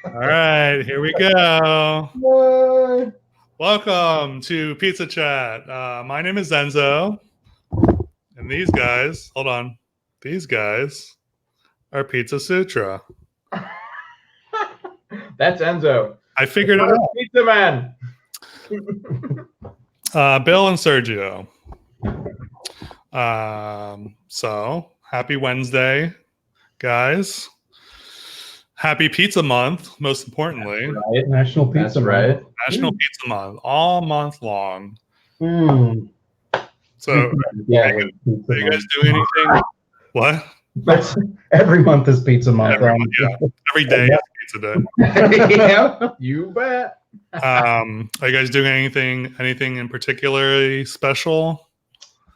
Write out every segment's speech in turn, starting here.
All right, here we go. What? Welcome to Pizza Chat. My name is Enzo, and these guys, hold on, these guys are Pizza Sutra. That's Enzo. I figured it out. Pizza Man. Bill and Sergio. So happy Wednesday, guys. Happy Pizza Month, most importantly. Right. National Pizza That's Month. right. National Pizza Month, all month long. So, Yeah. are you guys doing anything? What? That's, every month is Pizza Month. Every day is Pizza Day. Yeah, you bet. Are you guys doing anything in particularly special?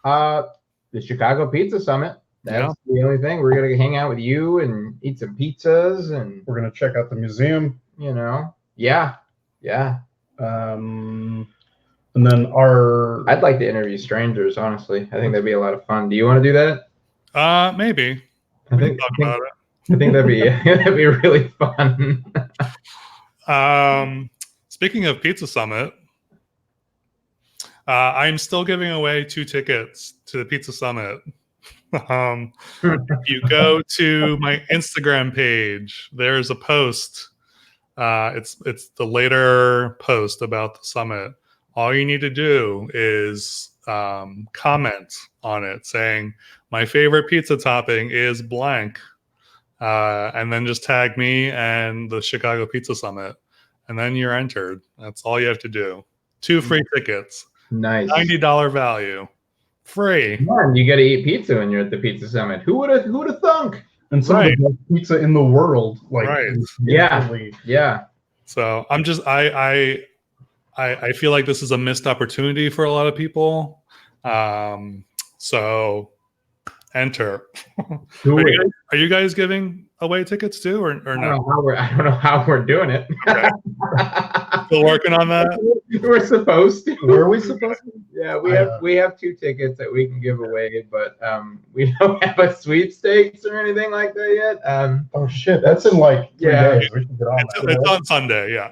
The Chicago Pizza Summit. That's the only thing. We're gonna hang out with you and eat some pizzas, and we're gonna check out the museum. Yeah. And then I'd like to interview strangers. Honestly, I think that'd be a lot of fun. Do you want to do that? Maybe. I think that'd be that'd be really fun. Speaking of Pizza Summit, I'm still giving away 2 tickets to the Pizza Summit. If you go to my Instagram page, there's a post. It's the later post about the summit. All you need to do is comment on it saying my favorite pizza topping is blank, and then just tag me and the Chicago Pizza Summit, and then you're entered. That's all you have to do. 2 free tickets. Nice. $90 value. Free. Man, you got to eat pizza when you're at the Pizza Summit. Who would have thunk? And some of the best pizza in the world. Yeah. So I'm just I feel like this is a missed opportunity for a lot of people. So enter. Are you guys giving away tickets too, or no? I don't know how we're doing it. Okay. Still working on that. We're supposed to. Were we supposed to? Yeah, we have 2 tickets that we can give away, but we don't have a sweepstakes or anything like that yet. Oh shit, that's in like 3 days. We should get on that. It's on Sunday. Yeah.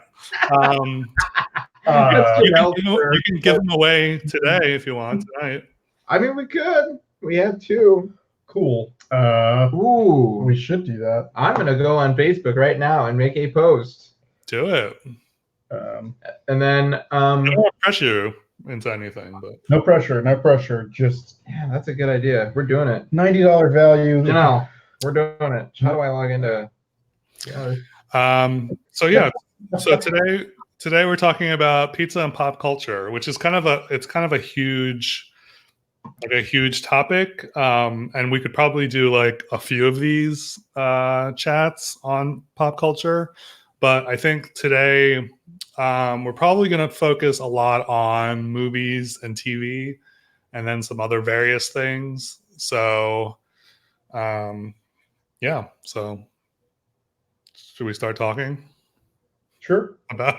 You can give them away today if you want tonight. I mean, we could. We have 2. Cool. We should do that. I'm gonna go on Facebook right now and make a post. Do it. And then I don't want to pressure you into anything, but no pressure. Just that's a good idea. We're doing it. $90 value. No, we're doing it. How do I log into? So today we're talking about pizza and pop culture, which is kind of a huge topic, and we could probably do like a few of these chats on pop culture, but I think today we're probably going to focus a lot on movies and TV, and then some other various things. So so should we start talking? Sure. About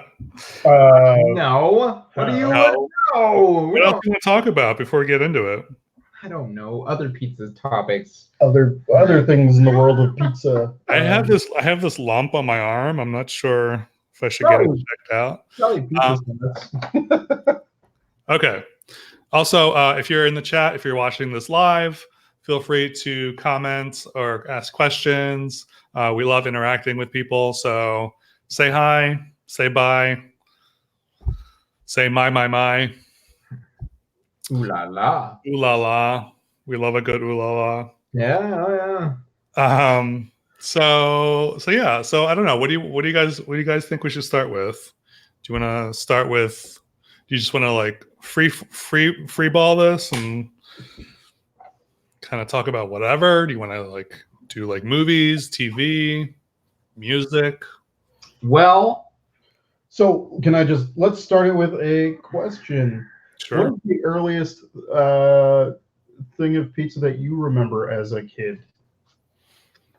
no. What do you know? What else do you want to talk about before we get into it? I don't know. Other pizza topics. Other things in the world of pizza. I have this lump on my arm. I'm not sure if I should get it checked out. Okay. Also, if you're in the chat, if you're watching this live, feel free to comment or ask questions. We love interacting with people. So say hi, say bye, say my. Ooh la la. Ooh la la. We love a good ooh la la. Yeah, oh yeah. So I don't know. What do you guys think we should start with? Do you want to start with? Do you just want to like free ball this and kind of talk about whatever? Do you want to like do like movies, TV, music? Well, so let's start it with a question. Sure. What is the earliest thing of pizza that you remember as a kid?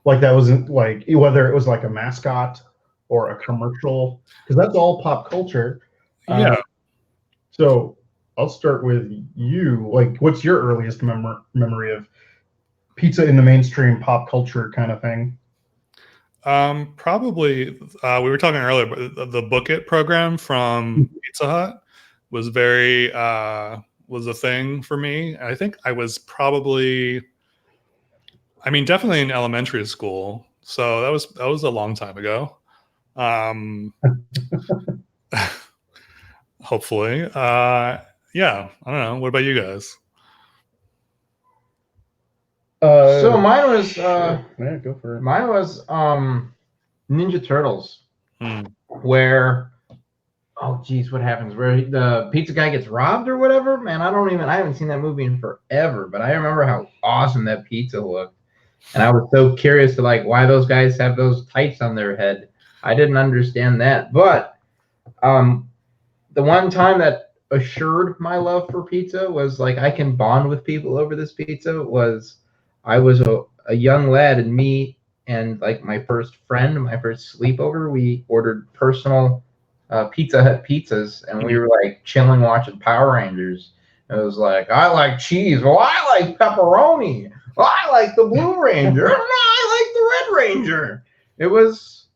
Like that wasn't like whether it was like a mascot or a commercial, because that's all pop culture. Yeah. So I'll start with you. Like, what's your earliest memory of pizza in the mainstream pop culture kind of thing? Probably. We were talking earlier, but the Book It program from Pizza Hut was was a thing for me. I think I was probably, definitely in elementary school. So that was a long time ago. Hopefully. Yeah. I don't know. What about you guys? So mine was yeah, go for it. Mine was Ninja Turtles, Hmm. where geez, what happens? Where the pizza guy gets robbed or whatever? Man, I haven't seen that movie in forever, but I remember how awesome that pizza looked. And I was so curious to like why those guys have those tights on their head. I didn't understand that. But the one time that assured my love for pizza was like I can bond with people over this pizza was I was a young lad, and me and like my first friend, my first sleepover, we ordered personal Pizza Hut pizzas, and we were like chilling watching Power Rangers. It was like, I like cheese. Well, I like pepperoni. Well, I like the Blue Ranger. No, I like the Red Ranger. It was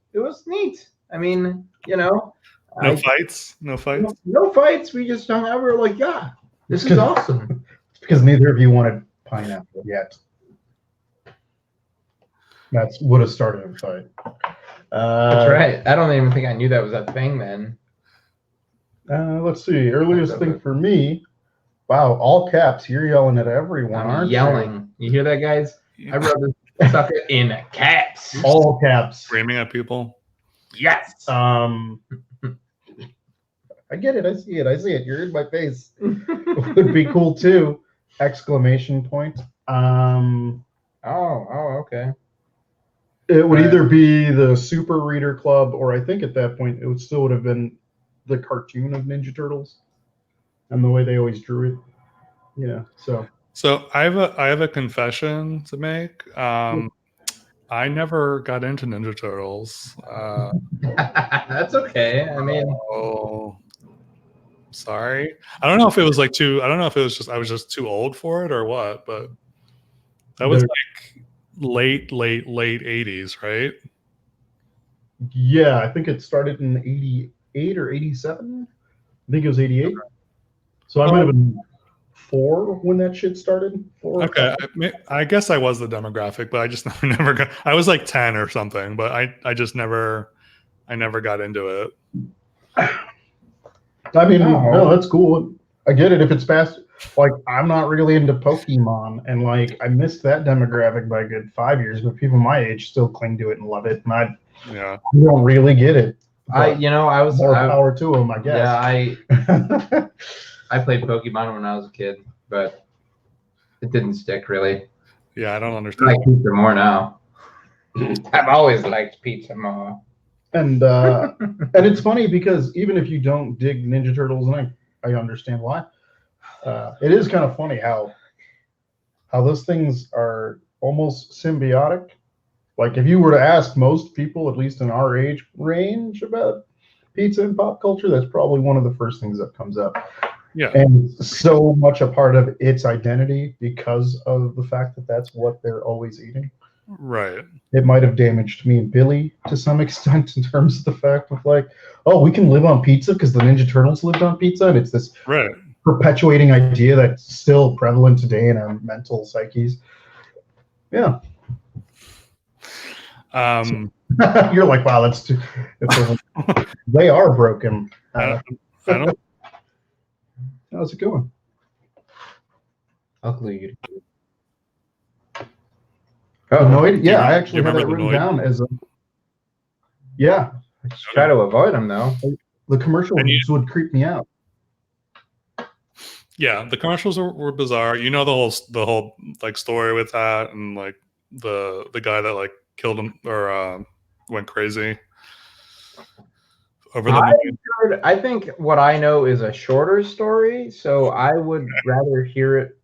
neat. I mean, No fights. No fights. No fights. We just hung out. We were like, yeah, this is awesome. It's because neither of you wanted pineapple yet. That's would have started a fight. That's right. I don't even think I knew that was a thing then. Let's see. Earliest thing for me. Wow, all caps. You're yelling at everyone, aren't yelling. You hear that, guys? I wrote this sucker in caps. All caps. Screaming at people. Yes. I get it. I see it. You're in my face. Would be cool too. Exclamation point. Okay. It would either be the Super Reader Club, or I think at that point it would have been the cartoon of Ninja Turtles, and the way they always drew it. Yeah. So I have a confession to make. I never got into Ninja Turtles. That's okay. I mean, sorry. I don't know if it was I don't know if it was just I was just too old for it or what, but that was like late 80s, right? Yeah, I think it started in 88 or 87. I think it was 88. So I might have been 4 when that shit started. 4. Okay, I guess I was the demographic, but I just never got. I was like 10 or something, but I just never got into it. I mean, no, that's cool. I get it if it's fast. Like, I'm not really into Pokemon, and like I missed that demographic by a good 5 years, but people my age still cling to it and love it, and I don't really get it. I was more power to them, I guess. Yeah, I played Pokemon when I was a kid, but it didn't stick really. Yeah, I don't understand. I like pizza more now. I've always liked pizza more. And it's funny because even if you don't dig Ninja Turtles, and I understand why, it is kind of funny how those things are almost symbiotic. Like if you were to ask most people, at least in our age range, about pizza and pop culture, that's probably one of the first things that comes up. Yeah. And so much a part of its identity because of the fact that that's what they're always eating. Right. It might have damaged me and Billy to some extent in terms of the fact of like, oh, we can live on pizza because the Ninja Turtles lived on pizza, and it's this perpetuating idea that's still prevalent today in our mental psyches. Yeah. You're like, wow, that's too. They are broken. I don't. How's it going? I'll glue you. Annoyed? Yeah, I actually had that written down as a. Yeah. I just try to avoid them though. The commercials would creep me out. Yeah, the commercials were bizarre. You know the whole like story with that, and like the guy that like killed him or went crazy over the. I think what I know is a shorter story, so I would rather hear it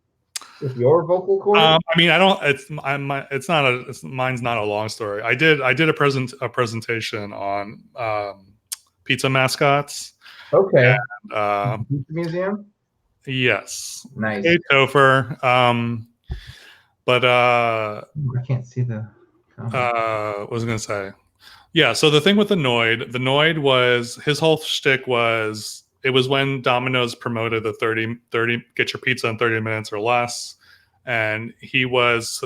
with your vocal cord. I mean, I don't. It's not a. Mine's not a long story. I did a presentation on pizza mascots. Okay. And, Pizza museum. Yes. Nice. Hey, Topher. But I can't see the. What was I gonna say? Yeah, so the thing with the Noid was his whole shtick was it was when Domino's promoted the 30 get your pizza in 30 minutes or less. And he was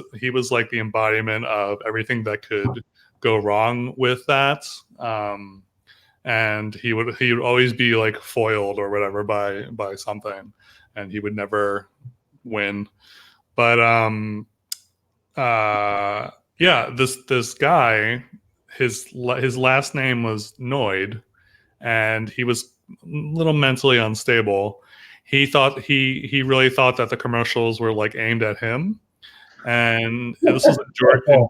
like the embodiment of everything that could go wrong with that. And he would always be like foiled or whatever by something, and he would never win. But yeah, this guy, his last name was Noid, and he was a little mentally unstable. He thought he really thought that the commercials were like aimed at him, and this was in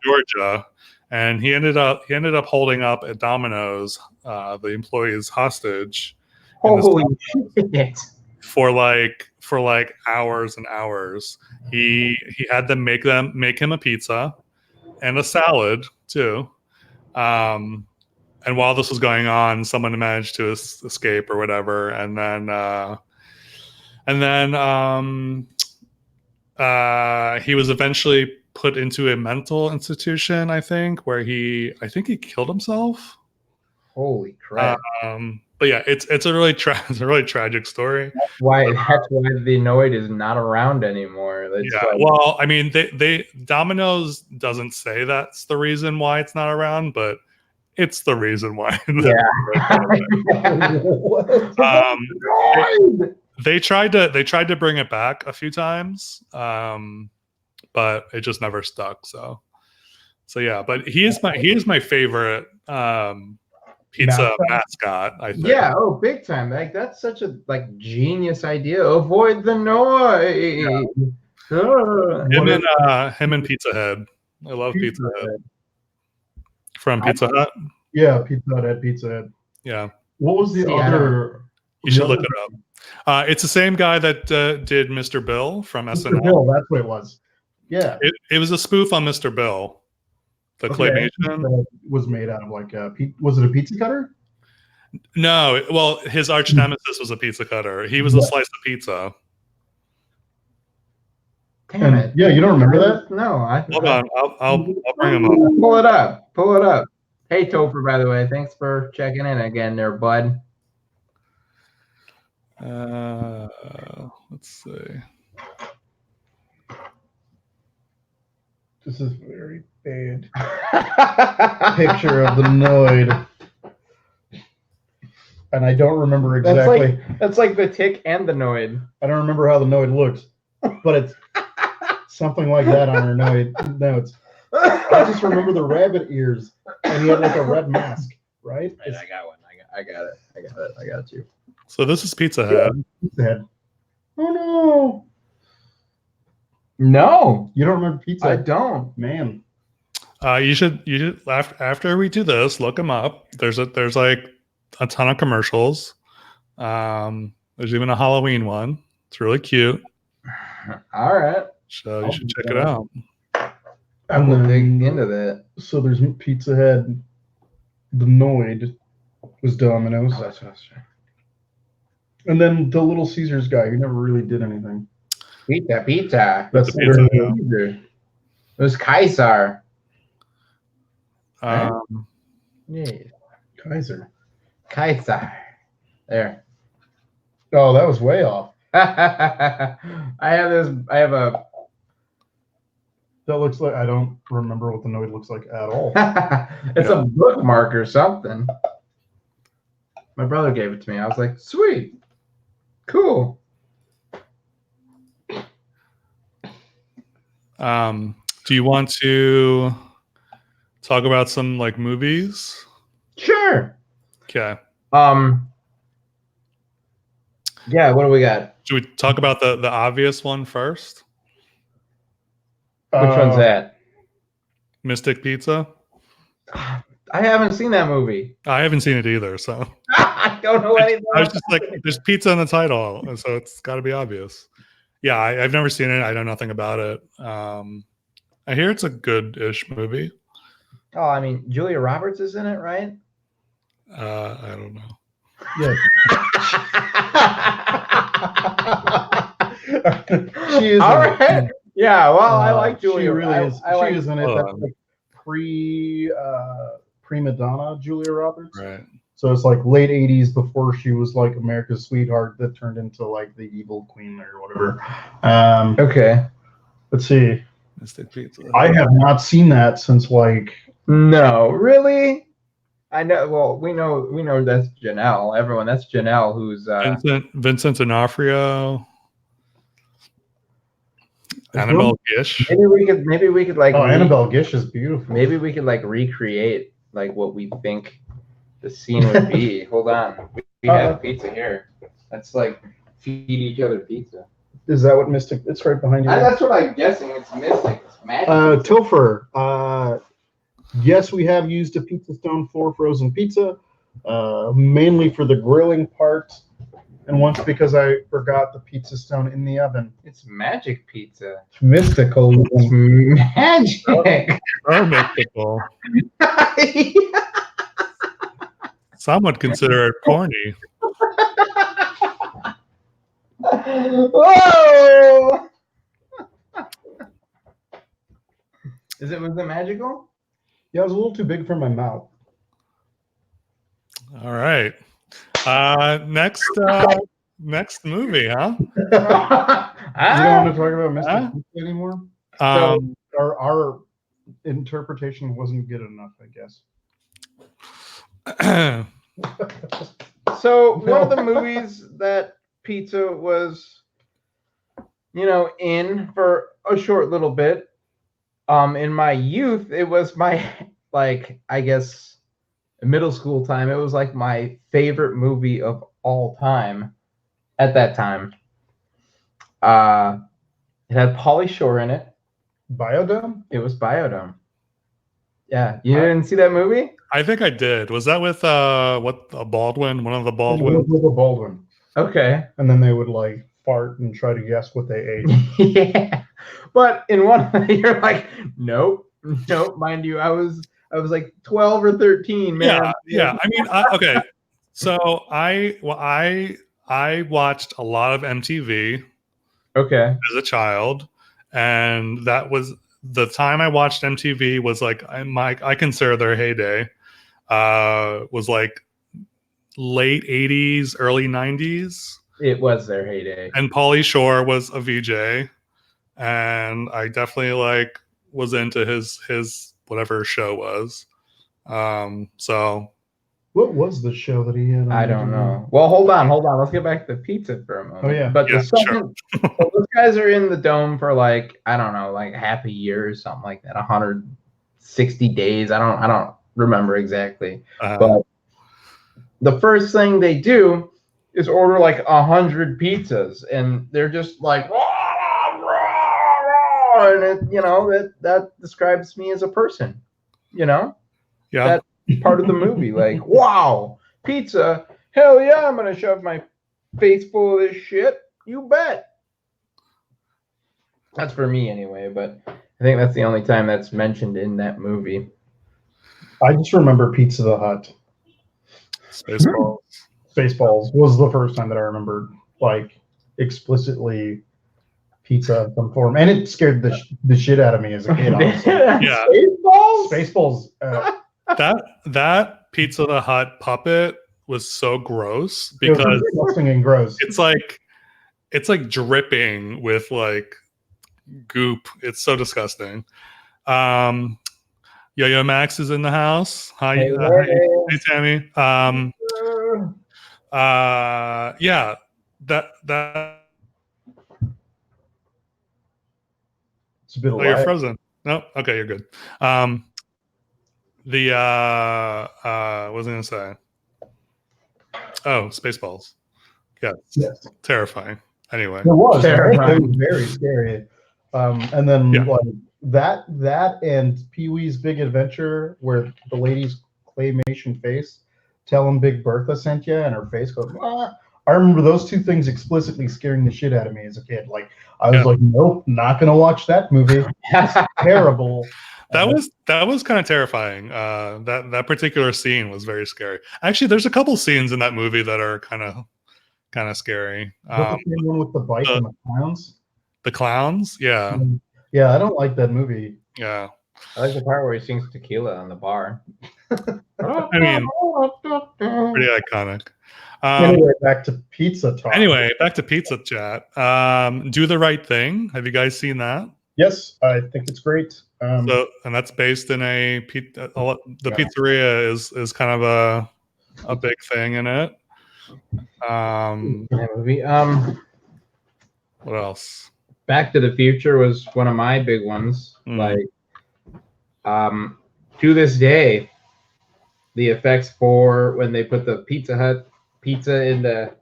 Georgia, and he ended up holding up at Domino's the employees hostage Holy shit! for like hours and hours. He had them make him a pizza and a salad too. And while this was going on, someone managed to escape or whatever, and then he was eventually put into a mental institution, I think, where he killed himself. Holy crap! But yeah, it's a really tragic story. That's why the Noid is not around anymore. That's yeah, well, I mean, they Domino's doesn't say that's the reason why it's not around, but it's the reason why. They tried to bring it back a few times, but it just never stuck. So yeah, but he is my favorite pizza mascot, I think. Yeah, big time. Like that's such a genius idea. Avoid the noise. Yeah. Him and Pizza Head. I love Pizza Head. From Pizza Hut? Yeah, Pizza Hut at Pizza Head. Yeah. What was the other? You should look it up. It's the same guy that did Mr. Bill from SNL. Mr. Bill, that's what it was. Yeah. It was a spoof on Mr. Bill. The claymation that was made out of was it a pizza cutter? No, well, his arch nemesis was a pizza cutter. He was a slice of pizza. Damn it! Yeah, you don't remember that? No, hold on. I'll bring him up. Pull it up. Hey, Topher, by the way, thanks for checking in again, there, bud. Let's see. This is very bad. Picture of the Noid. And I don't remember exactly. That's like the Tick and the Noid. I don't remember how the Noid looks, but it's something like that on her notes. I just remember the rabbit ears, and he had like a red mask, right? I got one. I got it. I got you. So this is Pizza Head. Pizza Head. Oh no! No, you don't remember Pizza Head? I don't, man. You should after we do this, look them up. There's like a ton of commercials. There's even a Halloween one. It's really cute. All right. So you should check it out. I'm gonna dig into that. So there's Pizza Head. The Noid was Domino's. Oh, that's true. And then the Little Caesars guy who never really did anything. Pizza. That's the pizza. It was Kaiser. Yeah. Kaiser. There. Oh, that was way off. I have a. That looks like I don't remember what the Noid looks like at all. It's a bookmark or something. My brother gave it to me. I was like, sweet, cool. Do you want to talk about some like movies? Sure. Okay. Yeah, what do we got? Should we talk about the obvious one first? Which one's that? Mystic Pizza? I haven't seen that movie. I haven't seen it either, so I don't know anything. I was just like, there's pizza in the title, so it's got to be obvious. Yeah, I've never seen it. I know nothing about it. I hear it's a good-ish movie. Oh, I mean, Julia Roberts is in it, right? I don't know. Yeah. She is. All right. Yeah, well, I like Julia. She really is. She is in it. That's like prima donna Julia Roberts. Right. So it's like late 80s before she was like America's sweetheart that turned into like the evil queen or whatever. Okay. Let's see. Mystic Pizza. I have not seen that since like. No, really? I know. Well, we know that's Janelle. Everyone, that's Janelle, who's Vincent D'Onofrio. Annabelle Gish. maybe we could like. Annabelle Gish is beautiful. Maybe we could like recreate like what we think the scene would be. Hold on, we have pizza here. Let's like feed each other pizza. Is that what Mystic? It's right behind you. That's what I'm guessing. It's Mystic. It's magic. Topher. Yes, we have used a pizza stone for frozen pizza, mainly for the grilling part, and once because I forgot the pizza stone in the oven. It's magic pizza. It's mystical. It's magic. Oh, mystical. Some would consider it corny. Whoa! Was it magical? Yeah, it was a little too big for my mouth. All right. Next movie, huh? You don't want to talk about Mystic Pizza anymore? Our interpretation wasn't good enough, I guess. So one of the movies that pizza was, in for a short little bit. In my youth, it was my I guess middle school time. It was like my favorite movie of all time at that time. It had Pauly Shore in it. Biodome? It was Biodome. Yeah, you didn't see that movie? I think I did. Was that with a Baldwin? One of the Baldwins? With a Baldwin. Okay. And then they would like fart and try to guess what they ate. Yeah. But in one, you're like, nope. Mind you, I was like 12 or 13, man. Yeah. I mean, okay. So I watched a lot of MTV. Okay. As a child, and that was the time I watched MTV was like I consider their heyday. Was like late 80s, early 90s. It was their heyday. And Pauly Shore was a VJ, and I definitely was into his whatever show was. So what was the show that he had? I don't know. Well, hold on. Let's get back to the pizza for a moment. Oh yeah. But yeah, the second, well, those guys are in the dome for I don't know, half a year or something like that, 160 days. I don't remember exactly. But the first thing they do is order 100 pizzas, and they're just like, and that describes me as a person. Yeah. That part of the movie, wow, pizza, hell yeah, I'm gonna shove my face full of this shit, you bet. That's for me anyway, but I think that's the only time that's mentioned in that movie. I just remember Pizza the Hut. Spaceballs was the first time that I remembered explicitly pizza of some form, and it scared the shit out of me as a kid. Honestly. Yeah. Spaceballs. That Pizza the Hut puppet was so gross because disgusting and gross. It's like dripping with goop. It's so disgusting. Yo-Yo Max is in the house. Hi, hey Tammy. Yeah, that. It's a bit of you're frozen. No, okay, you're good. What was I gonna say? Oh, Spaceballs. Yes. Terrifying. Anyway, it was terrifying. It was very scary. And then that and Pee-wee's Big Adventure, where the lady's claymation face, tell him Big Bertha sent you, and her face goes. Ah. I remember those two things explicitly scaring the shit out of me as a kid. I was like, nope, not gonna watch that movie. That's terrible. That was kind of terrifying. That particular scene was very scary. Actually, there's a couple scenes in that movie that are kind of scary. The one with the bike and the clowns. The clowns, yeah. Yeah, I don't like that movie. Yeah. I like the part where he sings Tequila on the bar. I mean, pretty iconic. Anyway, back to pizza talk. Anyway, back to pizza chat. Do the Right Thing. Have you guys seen that? Yes, I think it's great. So, and that's based in the pizzeria is kind of a big thing in it. That movie. What else? Back to the Future was one of my big ones. Like, to this day, the effects for when they put the Pizza Hut pizza in the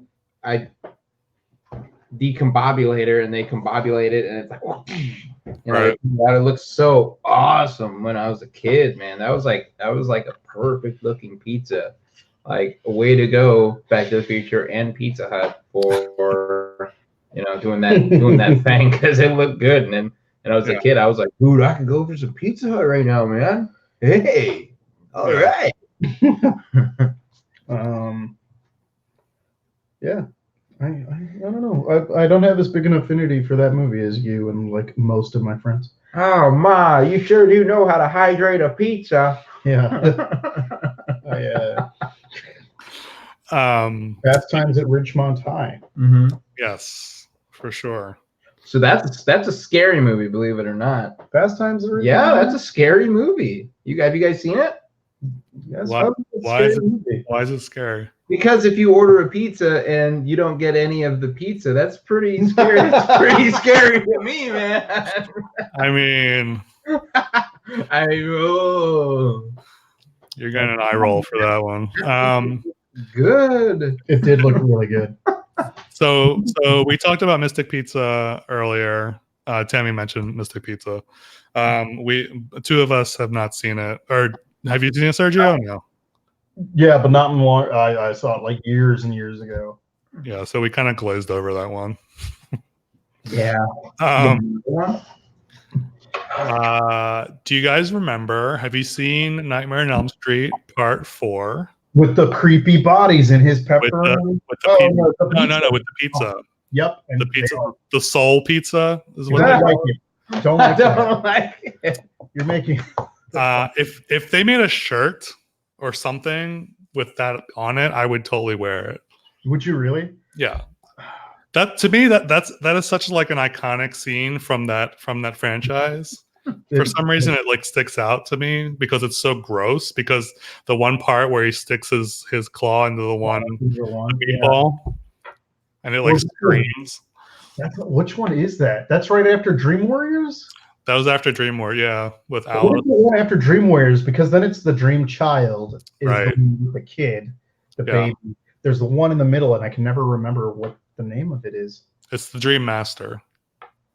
decombobulator and they combobulate it, and it's like, Right. it looks so awesome. When I was a kid, man, that was like a perfect looking pizza. Like, a way to go, Back to the Future and Pizza Hut for doing that thing, because it looked good. And I was a kid, I was like, dude, I can go for some Pizza Hut right now, man. Hey, all right. Yeah. I don't know. I don't have as big an affinity for that movie as you and like most of my friends. Oh ma, you sure do know how to hydrate a pizza. Yeah. Fast Times at Ridgemont High. Mm-hmm. Yes, for sure. So that's a scary movie, believe it or not. Fast Times at Ridgemont High? Yeah, that's a scary movie. Have you guys seen it? Yes. Why is it scary? Because if you order a pizza and you don't get any of the pizza, that's pretty scary. It's pretty scary to me, man. I mean, you're getting an eye roll for that one. Good. It did look really good. So we talked about Mystic Pizza earlier. Tammy mentioned Mystic Pizza. Two of us have not seen it. Or have you seen it, Sergio? No. Yeah, but not in long. I saw it like years and years ago. Yeah, so we kind of glazed over that one. Yeah. Do you guys remember? Have you seen Nightmare on Elm Street Part 4? With the creepy bodies in his pepperoni? With the pizza. No, with the pizza. Yep. And the pizza, the soul pizza is what don't like it. Don't like don't like it. You're making. If they made a shirt or something with that on it, I would totally wear it. Would you really? Yeah. That to me that is such like an iconic scene from that franchise. For some reason it like sticks out to me because it's so gross, because the one part where he sticks his claw into the one meatball and it like screams. Which one is that? That's right after Dream Warriors? That was after Dream Warriors, yeah, with Alice. What is the one after Dream Warriors? Because then it's the Dream Child, is right. the kid, the baby. There's the one in the middle, and I can never remember what the name of it is. It's the Dream Master.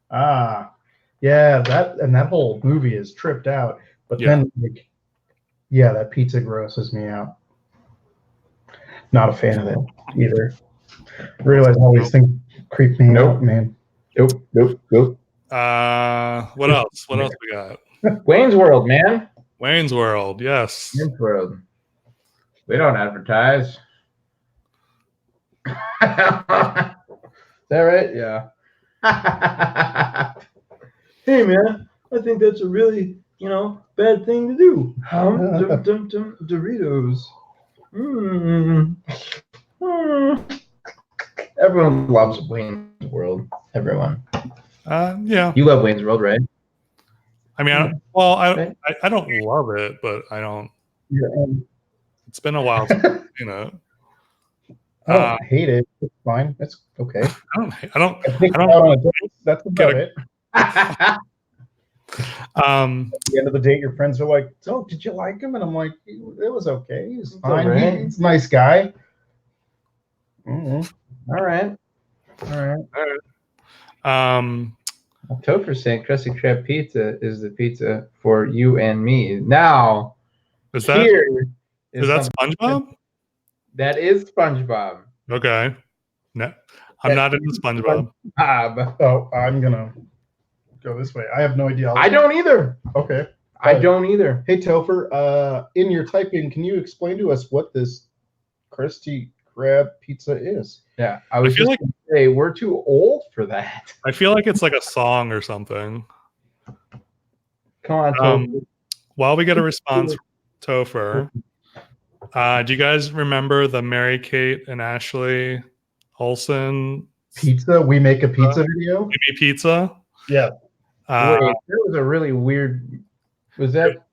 Ah, yeah, that whole movie is tripped out. But then, like, yeah, that pizza grosses me out. Not a fan of it either. I realize all these things creep me out, man. Nope. What else? What else we got? Wayne's World, man. Wayne's World, yes. Wayne's World. We don't advertise. Is that right? Yeah. Hey, man, I think that's a really, bad thing to do. Doritos. Everyone loves Wayne's World. Everyone. Yeah. You love Wayne's World, right? I mean, I don't love it, but I don't. It's been a while since I've seen it. I don't hate it. It's fine. It's okay. I don't. That's about it. At the end of the date, your friends are like, "Oh, did you like him?" And I'm like, "It was okay. He's fine. Right. He's a nice guy." Mm-hmm. All right. Topher saying Krusty Krab pizza is the pizza for you and me. Now, is that SpongeBob? That is SpongeBob. Okay. No, I'm not into SpongeBob. Oh, I'm gonna go this way. I have no idea. I don't either. Okay. I don't either. Hey, Topher, in your typing, can you explain to us what this Krusty Krab pizza is? Yeah, I was just going to say, we're too old for that. I feel like it's like a song or something. Come on, Topher. while we get a response, Topher, do you guys remember the Mary Kate and Ashley Olsen Pizza. We make a pizza video. Gimme Pizza? Yeah. Wait, that was a really weird. Was that?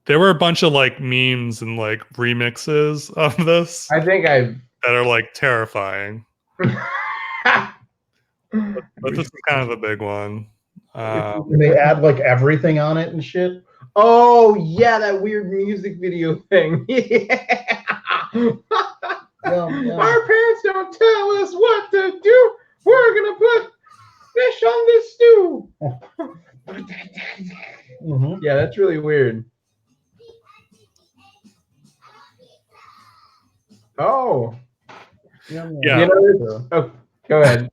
There were a bunch of like memes and like remixes of this I think I've. that are like terrifying. But this is kind of a big one. And they add like everything on it and shit. Oh yeah, that weird music video thing. Yeah. Our parents don't tell us what to do. We're gonna put fish on this stew. Mm-hmm. Yeah, that's really weird. Oh. Yeah. You know, oh, go ahead.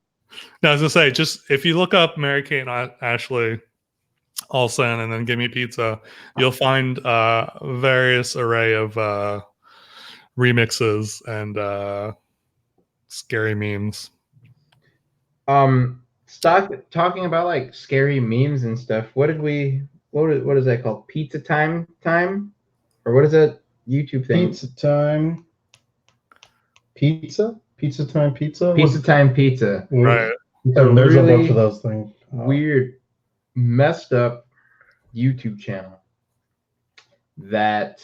Now, I was gonna say, just if you look up Mary Kate and Ashley Olsen and then Gimme Pizza, you'll find various array of remixes and scary memes. Stop talking about like scary memes and stuff. What is that called? Pizza time? Or what is that YouTube thing? Pizza time. Pizza time pizza. Pizza time pizza. Right. There's a bunch of those things. Weird, messed up YouTube channel that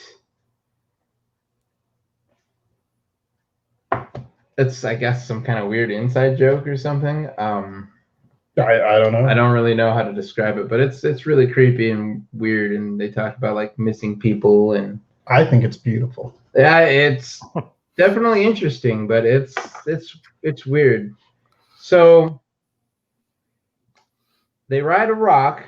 it's, I guess, some kind of weird inside joke or something. I don't know. I don't really know how to describe it, but it's really creepy and weird, and they talk about like missing people, and I think it's beautiful. yeah, it's definitely interesting, but it's weird. So they ride a rock.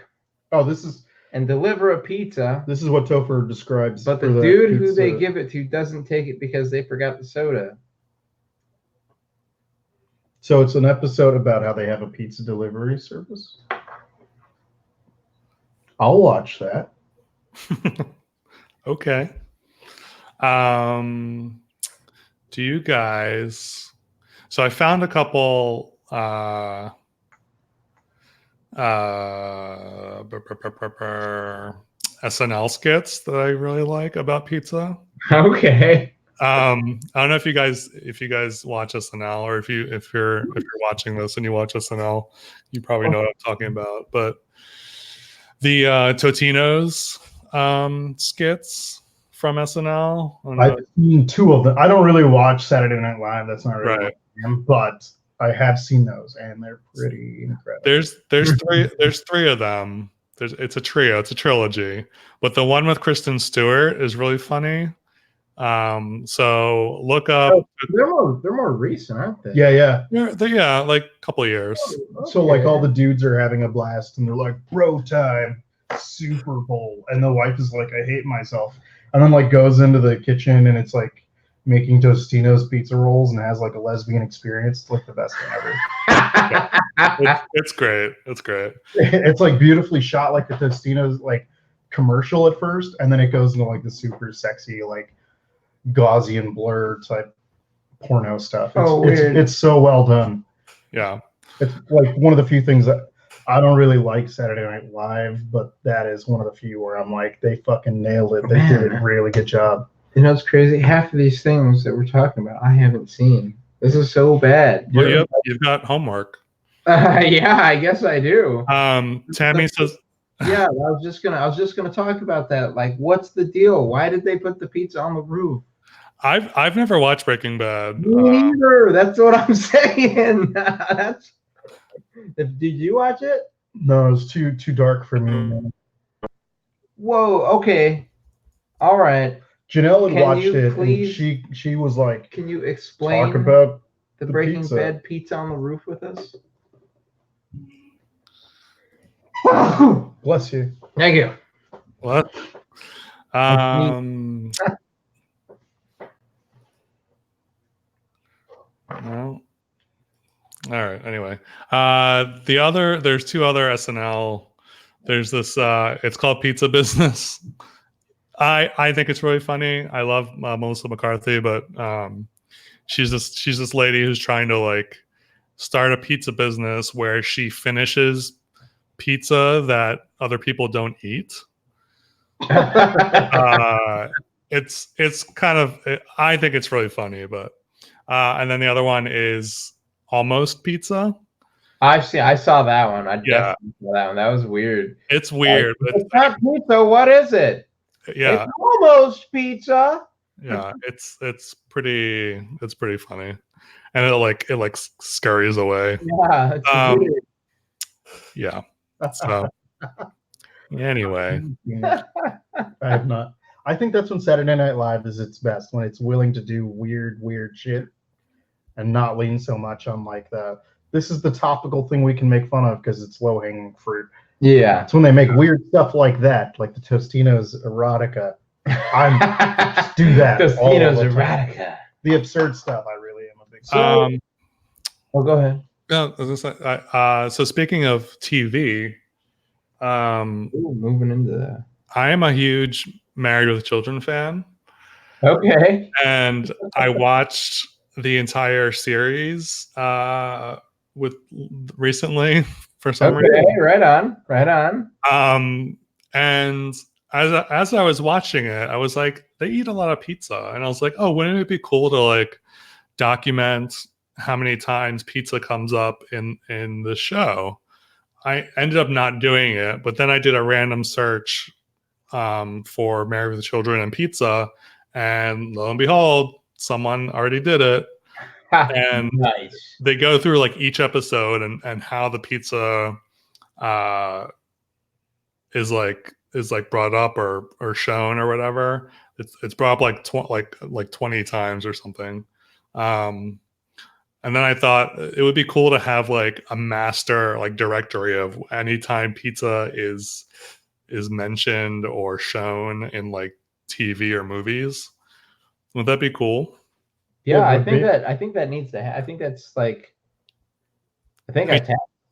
Oh, this is deliver a pizza. This is what Topher describes. But the dude who they give it to doesn't take it because they forgot the soda. So it's an episode about how they have a pizza delivery service. I'll watch that. Okay. Do you guys? So I found a couple SNL skits that I really like about pizza. Okay. I don't know if you guys watch SNL, or if you're watching this and you watch SNL, you probably know what I'm talking about. But the Totino's skits from SNL. I've seen two of them. I don't really watch Saturday Night Live. That's not really right. But I have seen those, and they're pretty incredible. There's three of them. It's a trio. It's a trilogy. But the one with Kristen Stewart is really funny. So look up. They're more recent, aren't they? Yeah. Yeah, like a couple of years. Okay. So like all the dudes are having a blast, and they're like, "Bro time, Super Bowl," and the wife is like, "I hate myself," and then like goes into the kitchen, and it's like making Tostino's pizza rolls, and has like a lesbian experience. It's like the best thing ever. It's great. It's great. It's like beautifully shot, like the Tostino's like commercial at first, and then it goes into like the super sexy like Gaussian blur type porno stuff. It's so well done. Yeah, it's like one of the few things that I don't really like Saturday Night Live, but that is one of the few where I'm like, they fucking nailed it. They did a really good job. You know, it's crazy. Half of these things that we're talking about, I haven't seen. This is so bad. Well, you've got homework. Yeah, I guess I do. Tammy says. Yeah, I was just gonna talk about that. Like, what's the deal? Why did they put the pizza on the roof? I've never watched Breaking Bad. Me neither. That's what I'm saying. Did you watch it? No, it was too dark for me. Whoa. Okay. All right. Janelle had watched it, and she was like, "Can you explain talk about the Breaking Bad pizza on the roof with us?" Bless you. Thank you. What? No. All right. Anyway, there's two other SNL. There's this. It's called Pizza Business. I think it's really funny. I love Melissa McCarthy, but she's this lady who's trying to like start a pizza business where she finishes pizza that other people don't eat. It's kind of, I think it's really funny, but and then the other one is Almost Pizza. I saw that one. I Yeah. definitely saw that one. That was weird. It's weird. Like, it's not pizza. What is it? Yeah, It's almost pizza. yeah. It's pretty funny, and it scurries away. Yeah, it's weird. Yeah. So anyway, I have not. I think that's when Saturday Night Live is its best, when it's willing to do weird shit and not lean so much on like this is the topical thing we can make fun of because it's low hanging fruit. Yeah. It's when they make weird stuff like that, like the Tostino's erotica. Just do that. Tostino's erotica. The absurd stuff. I really am a big. Oh, go ahead. Yeah. So speaking of TV, moving into that. I am a huge Married with Children fan. Okay. And I watched the entire series recently for some reason. Right on. And as I was watching it, I was like, they eat a lot of pizza, and I was like, oh, wouldn't it be cool to like document how many times pizza comes up in the show? I ended up not doing it, but then I did a random search for Married with Children and pizza, and lo and behold, someone already did it. And nice. They go through like each episode and how the pizza is brought up or shown or whatever. It's brought up like 20 times or something. And then I thought it would be cool to have like a master like directory of anytime pizza is mentioned or shown in like TV or movies. Would that be cool? Yeah, I think that needs to I think that's like, I think our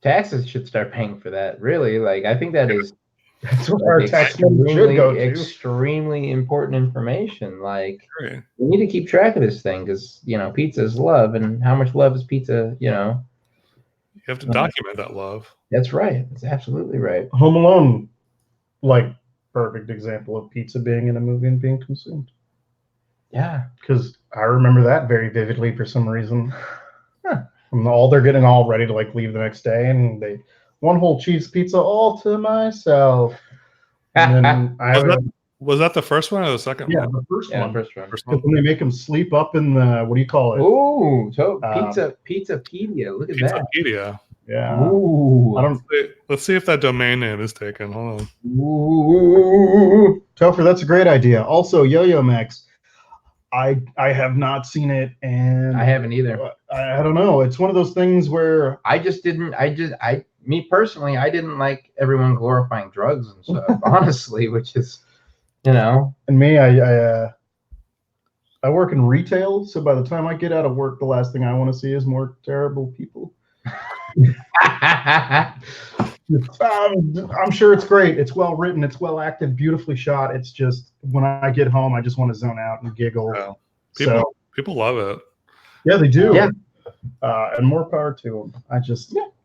taxes should start paying for that. Really, like I think that's what our taxes should go to. Extremely important information. Like we need to keep track of this thing because pizza is love, and how much love is pizza? You have to document that love. That's right. That's absolutely right. Home Alone, like perfect example of pizza being in a movie and being consumed. Yeah, because I remember that very vividly for some reason. From they're getting all ready to like leave the next day, and they one whole cheese pizza all to myself. And then was that the first one or the second one? Yeah, the first one. First one. When they make them sleep up in the what do you call it? Ooh, Pizzapedia. Look at that. Pizzapedia. Yeah. Ooh. Let's see if that domain name is taken. Hold on. Ooh. Topher, that's a great idea. Also, Yo-Yo Max. I have not seen it, and I haven't either. I don't know. It's one of those things where me personally, I didn't like everyone glorifying drugs and stuff, honestly, which is, And me, I work in retail, so by the time I get out of work, the last thing I want to see is more terrible people. I'm sure it's great. It's well written. It's well acted. Beautifully shot. It's just when I get home, I just want to zone out and giggle. Yeah. People love it. Yeah, they do. Yeah. And more power to them.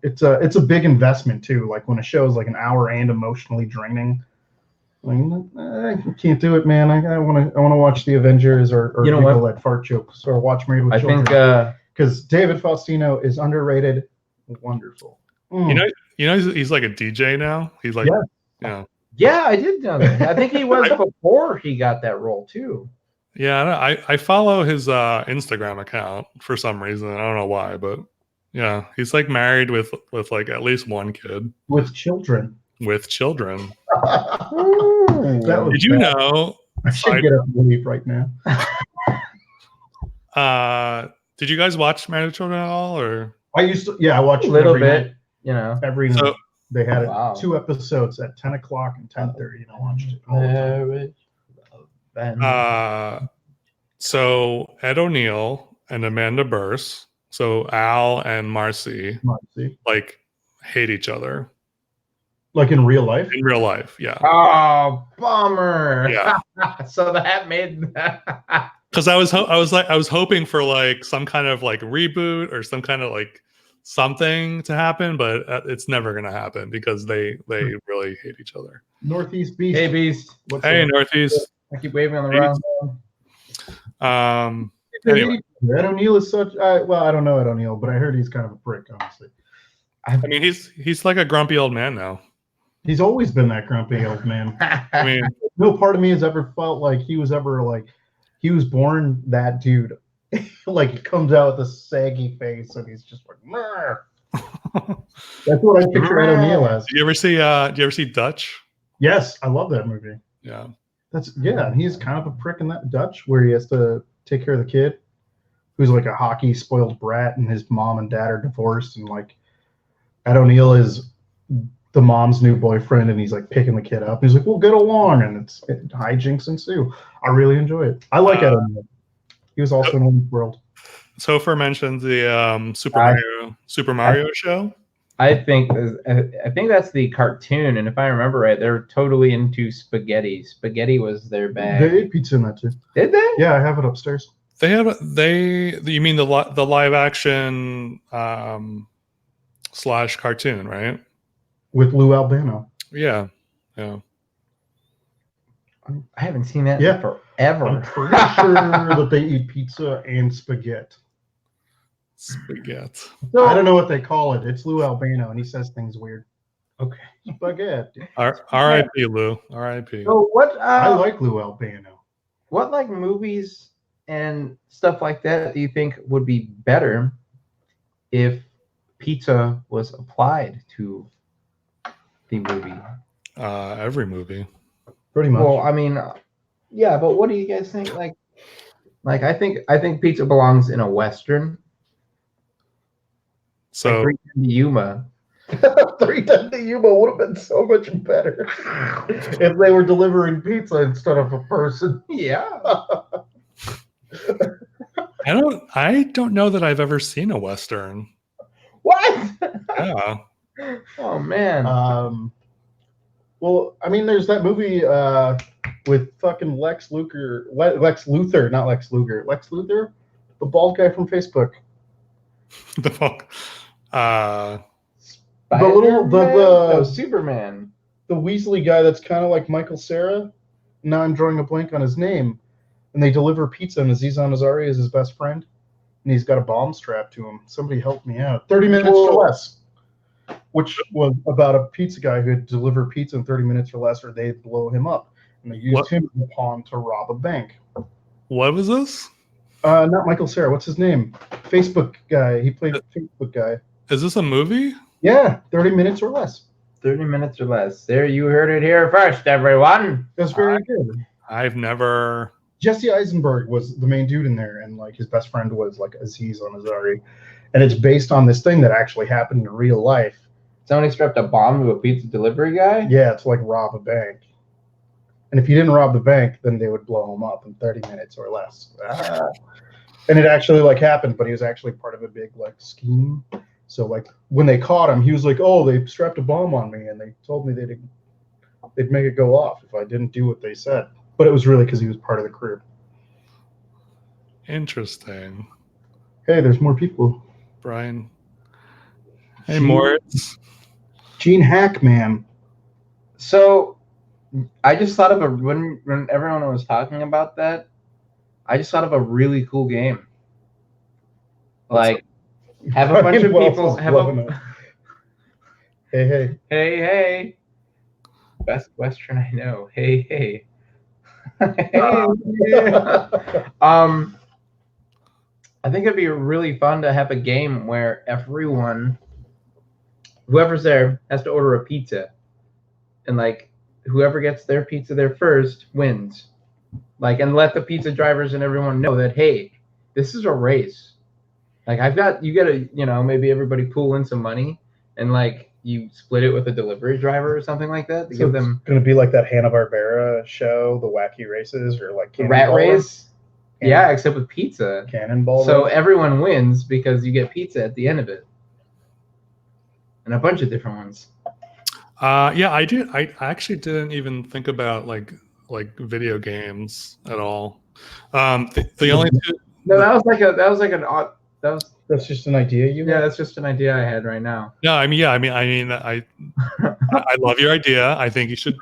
It's a big investment too. Like when a show is like an hour and emotionally draining. I can't do it, man. I want to watch the Avengers or people that fart jokes or watch Married with Children. I think because David Faustino is underrated. Wonderful. He's like a DJ now. He's like, yeah, I did know that. I think he was before he got that role too. Yeah, I follow his Instagram account for some reason. I don't know why, but yeah, he's like married with like at least one kid. With children. With children. Did you know? I should get up and leave right now. Did you guys watch Married with Children at all, or? I used to. Yeah, I watched a little bit. Night. Every night. They had 2 episodes at 10 o'clock and 10:30, and I watched it all the time. So Ed O'Neill and Amanda Burse, so Al and Marcy, like hate each other. Like in real life? In real life, yeah. Oh, bummer. Yeah. So that made because I was hoping for like some kind of like reboot or some kind of like something to happen, but it's never going to happen because they really hate each other. Northeast Beast. Hey, Beast. What's Hey, up? Northeast. I keep waving on the wrong one. Anyway, Ed O'Neill is such. Well, I don't know Ed O'Neill, but I heard he's kind of a prick. Honestly, I mean, he's like a grumpy old man now. he's always been that grumpy old man. I mean, No part of me has ever felt like he was ever like he was born that dude. Like he comes out with a saggy face and he's just like, "Meh." That's what I picture Ed O'Neill as. do you ever see Dutch? Yes, I love that movie. Yeah. And he's kind of a prick in that Dutch where he has to take care of the kid who's like a hockey spoiled brat and his mom and dad are divorced and like Ed O'Neill is the mom's new boyfriend and he's like picking the kid up. He's like, we'll get along, and hijinks ensue. I really enjoy it. I like Ed O'Neill. He was also in Wayne's World. Topher mentioned the Super Mario show. I think that's the cartoon, and if I remember right, they're totally into spaghetti. Spaghetti was their bag. They ate pizza in that too. Did they? Yeah, I have it upstairs. You mean the live action / cartoon, right? With Lou Albano. Yeah. I haven't seen that Yeah. in forever. I'm pretty sure that they eat pizza and spaghetti. Spaghetti. I don't know what they call it. It's Lou Albano, and he says things weird. Okay. Spaghetti. R.I.P. Lou. R.I.P. So what? I like Lou Albano. What like movies and stuff like that do you think would be better if pizza was applied to the movie? Every movie. Pretty much. Well, I mean, yeah, but what do you guys think? Like I think pizza belongs in a Western. So Like Yuma. 310 to Yuma would have been so much better if they were delivering pizza instead of a person. Yeah. I don't know that I've ever seen a Western. What? Yeah. Oh man. Well, I mean, there's that movie with fucking Lex Luthor, not Lex Luger. Lex Luthor, the bald guy from Facebook. The fuck. Superman. The Weasley guy that's kind of like Michael Cera. Now I'm drawing a blank on his name. And they deliver pizza, and Aziz Ansari is his best friend. And he's got a bomb strapped to him. Somebody help me out. 30 minutes or less. Which was about a pizza guy who would deliver pizza in 30 minutes or less, or they'd blow him up. And they used him as a pawn to rob a bank. What was this? Not Michael Cera. What's his name? Facebook guy. He played Facebook guy. Is this a movie? Yeah, 30 minutes or less. 30 minutes or less. There, you heard it here first, everyone. That's very good. I've never. Jesse Eisenberg was the main dude in there, and like his best friend was like Aziz Ansari, and it's based on this thing that actually happened in real life. Somebody strapped a bomb to a pizza delivery guy? Yeah, to like rob a bank. And if you didn't rob the bank, then they would blow him up in 30 minutes or less. And it actually like happened, but he was actually part of a big like scheme. So like when they caught him, he was like, "Oh, they strapped a bomb on me, and they told me they'd make it go off if I didn't do what they said." But it was really because he was part of the crew. Interesting. Hey, there's more people. Brian. Hey, Moritz. Gene Hackman. So I just thought of when everyone was talking about that, I just thought of a really cool game. Like have a bunch of people have a hey. Best Western I know. Hey. I think it'd be really fun to have a game where everyone, whoever's there, has to order a pizza, and like whoever gets their pizza there first wins. Like, and let the pizza drivers and everyone know that, hey, this is a race. Like you gotta, maybe everybody pool in some money and like you split it with a delivery driver or something like that to give them. It's gonna be like that Hanna-Barbera show, the Wacky Races, or like Rat Race. Yeah, except with pizza. Cannonball. So everyone wins because you get pizza at the end of it, and a bunch of different ones. Yeah, I did. I actually didn't even think about like video games at all. The only two. No, that was like an That's just an idea you Yeah, have? that's just an idea I had right now. No, I mean, I love your idea. I think you should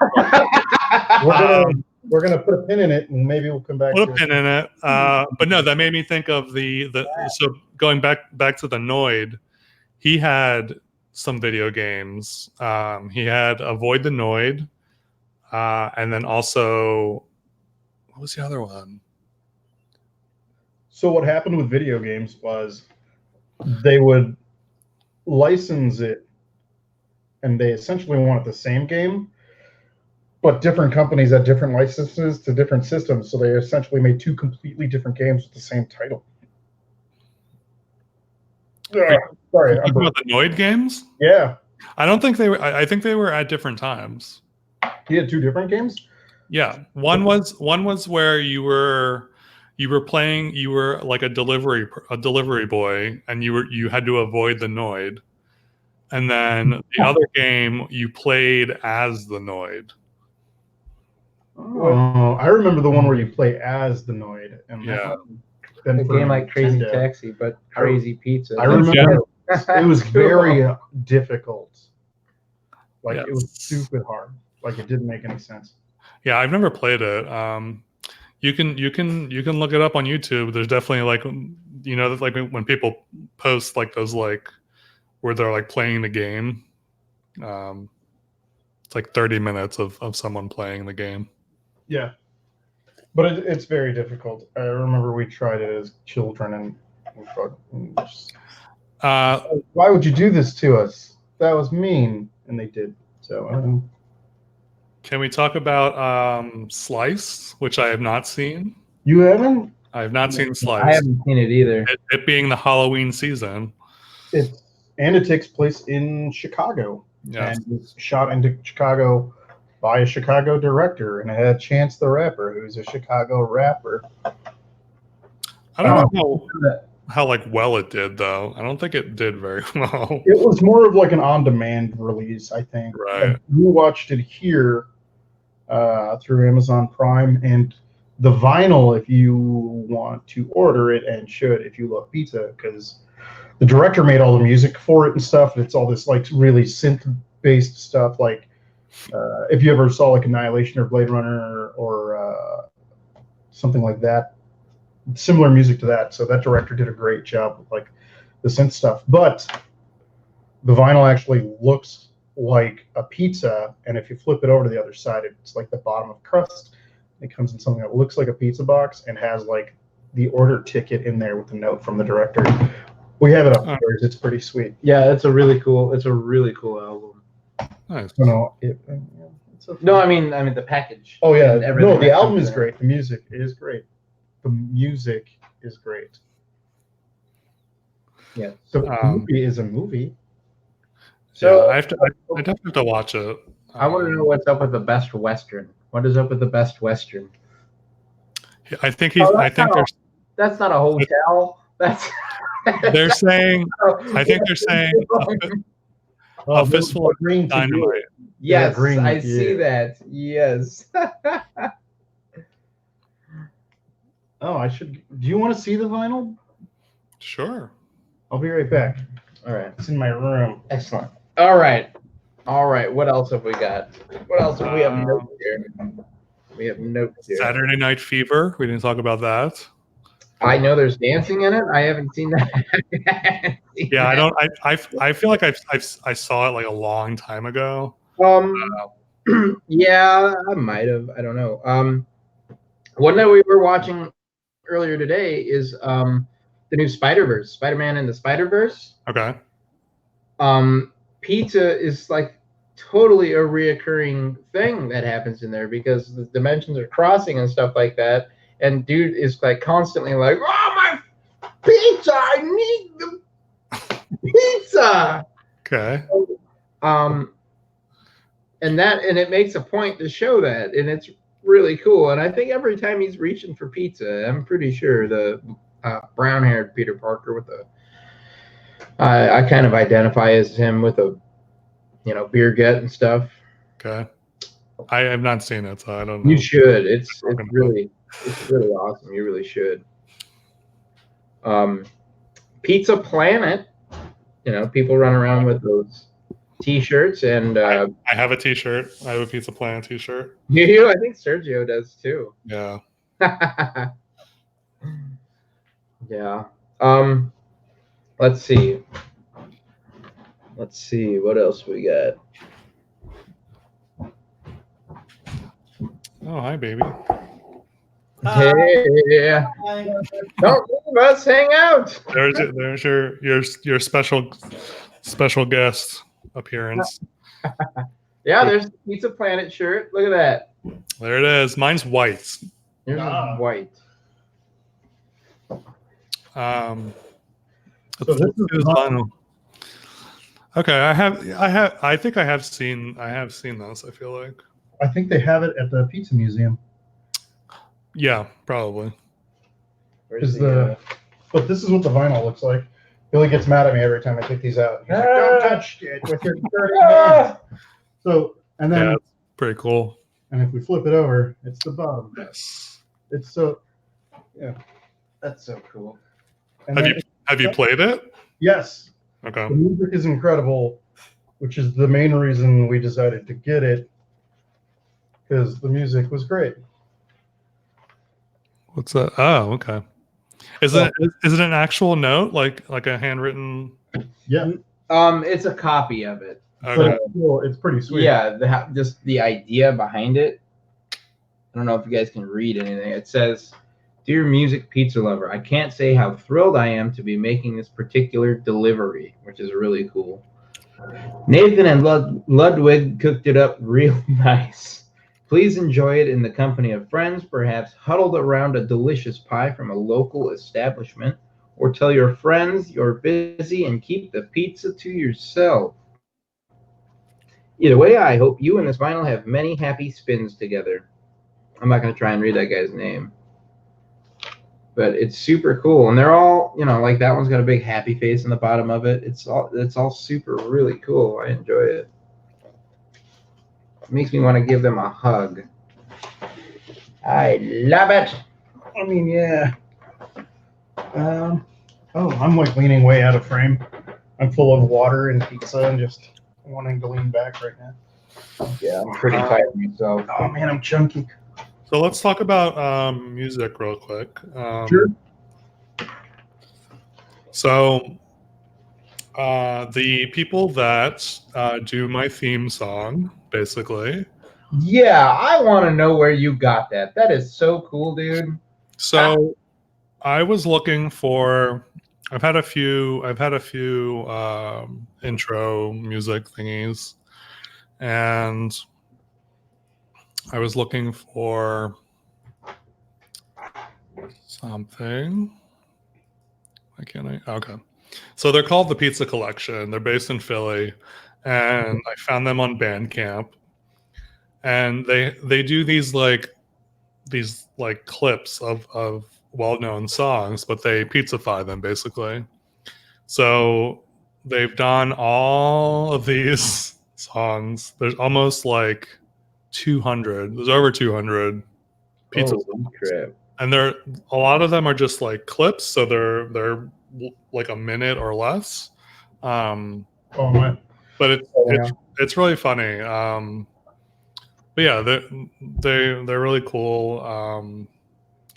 We're gonna put a pin in it, and maybe we'll come back put to a it. pin in it. But no, that made me think of the so going back to the Noid, he had some video games. He had Avoid the Noid, and then also what was the other one? So what happened with video games was they would license it, and they essentially wanted the same game, but different companies had different licenses to different systems. So they essentially made two completely different games with the same title. Sorry, You talking about the Noid games? yeah. I don't think they were. I think they were at different times. He had two different games. Yeah, one was where you were playing. You were like a delivery boy, and you had to avoid the Noid. And then the other game you played as the Noid. Oh, I remember the one where you play as the Noid, and Yeah. A game like Crazy Taxi, but Crazy Pizza. I remember it was Cool. very difficult. Like Yes. it was stupid hard. Like it didn't make any sense. Yeah, I've never played it. You can look it up on YouTube. There's definitely like like when people post like those like where they're like playing the game. It's like 30 minutes of someone playing the game. Yeah, but it's very difficult. I remember we tried it as children, and we fucking just, why would you do this to us? That was mean, and they did. So can we talk about Slice, which I have not seen? you haven't? I have not seen Slice. I haven't seen it either. It being the Halloween season. And it takes place in Chicago. Yeah. And it's shot into Chicago by a Chicago director, and it had Chance the Rapper, who's a Chicago rapper. I don't know how like well it did though. I don't think it did very well. It was more of like an on-demand release, I think. Right. And we watched it here through Amazon Prime, and the vinyl, if you want to order it, and should if you love pizza, because the director made all the music for it and stuff. It's all this like really synth-based stuff, like if you ever saw like Annihilation or Blade Runner or something like that, similar music to that. So that director did a great job with like the synth stuff. But the vinyl actually looks like a pizza, and if you flip it over to the other side, it's like the bottom of crust. It comes in something that looks like a pizza box and has like the order ticket in there with the note from the director. We have it upstairs. It's pretty sweet. Yeah, it's a really cool album. Nice. No, No, I mean the package. Oh yeah, and everything no, the that album comes is in it. great. The music is great. The music is great. Yeah. So the movie is a movie. So I definitely have to watch it. I want to know what's up with the Best Western. What is up with the Best Western? I think he's. I think that's not a hotel. That's. They're saying. I think they're saying a fistful of green dynamite. Yes, Yeah, green, I see that. Yes. Oh, I should. Do you want to see the vinyl? Sure. I'll be right back. All right. It's in my room. Excellent. All right. What else have we got? What else have we have notes here? We have notes here. Saturday Night Fever. We didn't talk about that. I know there's dancing in it. I haven't seen that. Yeah, I don't. I feel like I saw it like a long time ago. Yeah, I might have. I don't know. One that we were watching earlier today is the new Spider-Verse, Spider-Man and the Spider-Verse. Okay. Pizza is like totally a reoccurring thing that happens in there because the dimensions are crossing and stuff like that. And dude is like constantly like, "Oh, my pizza! I need the pizza." Okay. And it makes a point to show that, and it's really cool. And I think every time he's reaching for pizza, I'm pretty sure the brown-haired Peter Parker with the I kind of identify as him with a beer gut and stuff. Okay. I have not seen it, so I don't know. You should. It's really awesome. You really should. Pizza Planet. You know, people run around with those T-shirts, and I have a T-shirt. I have a Pizza Planet T-shirt. you. I think Sergio does too. Yeah. Yeah. Let's see. Let's see what else we got. Oh, hi, baby. Yeah. Don't leave us. Hang out. There's your special guest appearance. Yeah, there's the Pizza Planet shirt. Look at that. There it is. Mine's white. Yours is white. So this is vinyl. Okay, I think I have seen this. I feel like. I think they have it at the Pizza Museum. Yeah, probably. Where's But this is what the vinyl looks like. Billy gets mad at me every time I take these out. He's like, "Don't touch it with your dirty hands." So, and then, Yeah, pretty cool. and if we flip it over, it's the bottom. Yes. It's so, That's so cool. and Have you played it? Yes, Okay. the music is incredible, which is the main reason we decided to get it, because the music was great. What's that? Oh, okay. Is it an actual note, like a handwritten? Yeah, It's a copy of it. Okay. it's pretty sweet. Yeah, just the idea behind it. I don't know if you guys can read anything. It says, "Dear music pizza lover, I can't say how thrilled I am to be making this particular delivery," which is really cool. Nathan and Ludwig cooked it up real nice. Please enjoy it in the company of friends, perhaps huddled around a delicious pie from a local establishment, or tell your friends you're busy and keep the pizza to yourself. Either way, I hope you and this vinyl have many happy spins together. I'm not going to try and read that guy's name. But it's super cool. And they're all, like that one's got a big happy face on the bottom of it. It's all super really cool. I enjoy it. It makes me want to give them a hug. I love it. I mean, yeah. I'm like leaning way out of frame. I'm full of water and pizza and just wanting to lean back right now. Yeah, I'm pretty tired myself. Oh man, I'm chunky. So let's talk about music real quick. Sure. So the people that do my theme song, basically. Yeah, I want to know where you got that. That is so cool, dude. So I was looking for. I've had a few intro music thingies, and I was looking for something. Why can't I? Okay. So they're called the Pizza Collection. They're based in Philly, and I found them on Bandcamp. And they do these clips of well-known songs, but they pizzafy them basically. So they've done all of these songs. There's almost like 200. There's over 200 pizza songs. Crap. And a lot of them are just like clips, so they're like a minute or less. Oh my! But it's really funny. But yeah, they're really cool.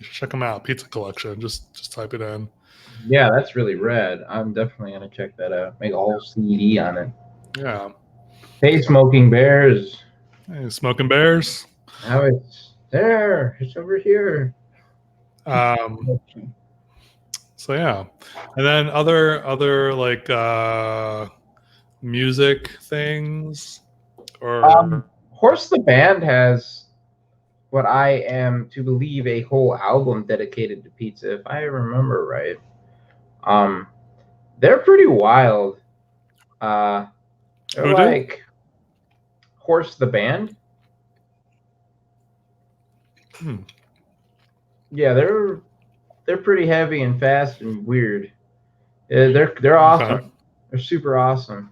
You should check them out. Pizza Collection. Just type it in. Yeah, that's really rad. I'm definitely gonna check that out. Make a whole CD on it. Yeah. Hey, Smoking Bears. Hey, Smoking Bears. Now it's there. It's over here. So yeah, and then other like music things or Horse the Band has what I am to believe a whole album dedicated to pizza, if I remember right. They're pretty wild. They're Who like did? Horse the Band. Yeah, they're pretty heavy and fast and weird. Yeah, they're awesome. Okay. They're super awesome.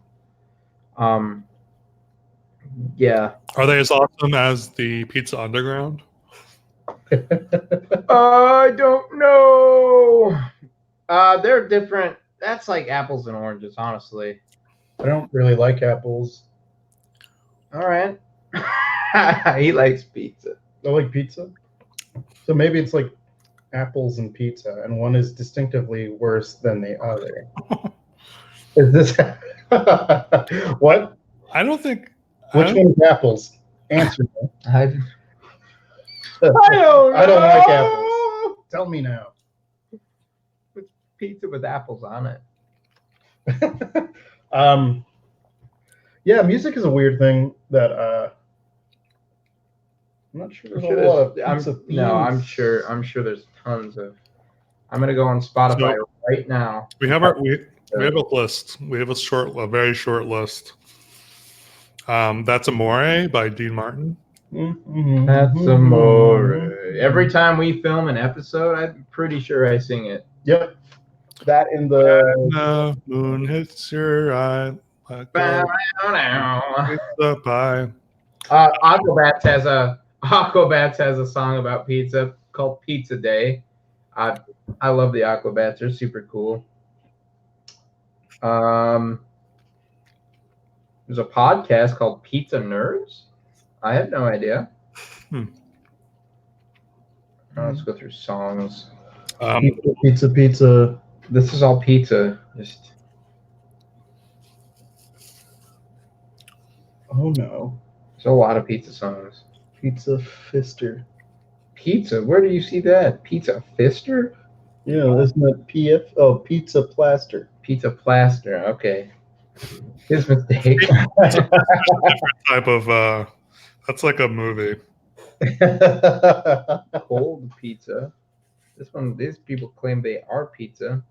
Yeah. Are they as awesome as the Pizza Underground? I don't know. They're different. That's like apples and oranges, honestly. I don't really like apples. All right. He likes pizza. I like pizza. So maybe it's like apples and pizza, and one is distinctively worse than the other. Is this what? I don't think. Which one is apples? Answer me. I don't I don't like apples. Tell me now. Pizza with apples on it. Yeah, music is a weird thing that I'm not sure there's a lot of pizza themes. No, I'm sure there's tons of. I'm gonna go on Spotify right now. We have a list. We have a very short list. That's Amore by Dean Martin. Mm-hmm. That's amore. Every time we film an episode, I'm pretty sure I sing it. Yep. That in the moon hits your eye. Like Bow, pizza pie. Aquabats has a song about pizza called Pizza Day. I love the Aquabats. They're super cool. There's a podcast called Pizza Nerds. I had no idea. Let's go through songs. Pizza. This is all pizza. Just. Oh no. There's a lot of pizza songs. Pizza Fister. Pizza? Where do you see that? Pizza Fister? Yeah, isn't that PF? Oh, Pizza Plaster. Pizza Plaster. Okay. His mistake. Different type of. That's like a movie. Cold pizza. These people claim they are pizza.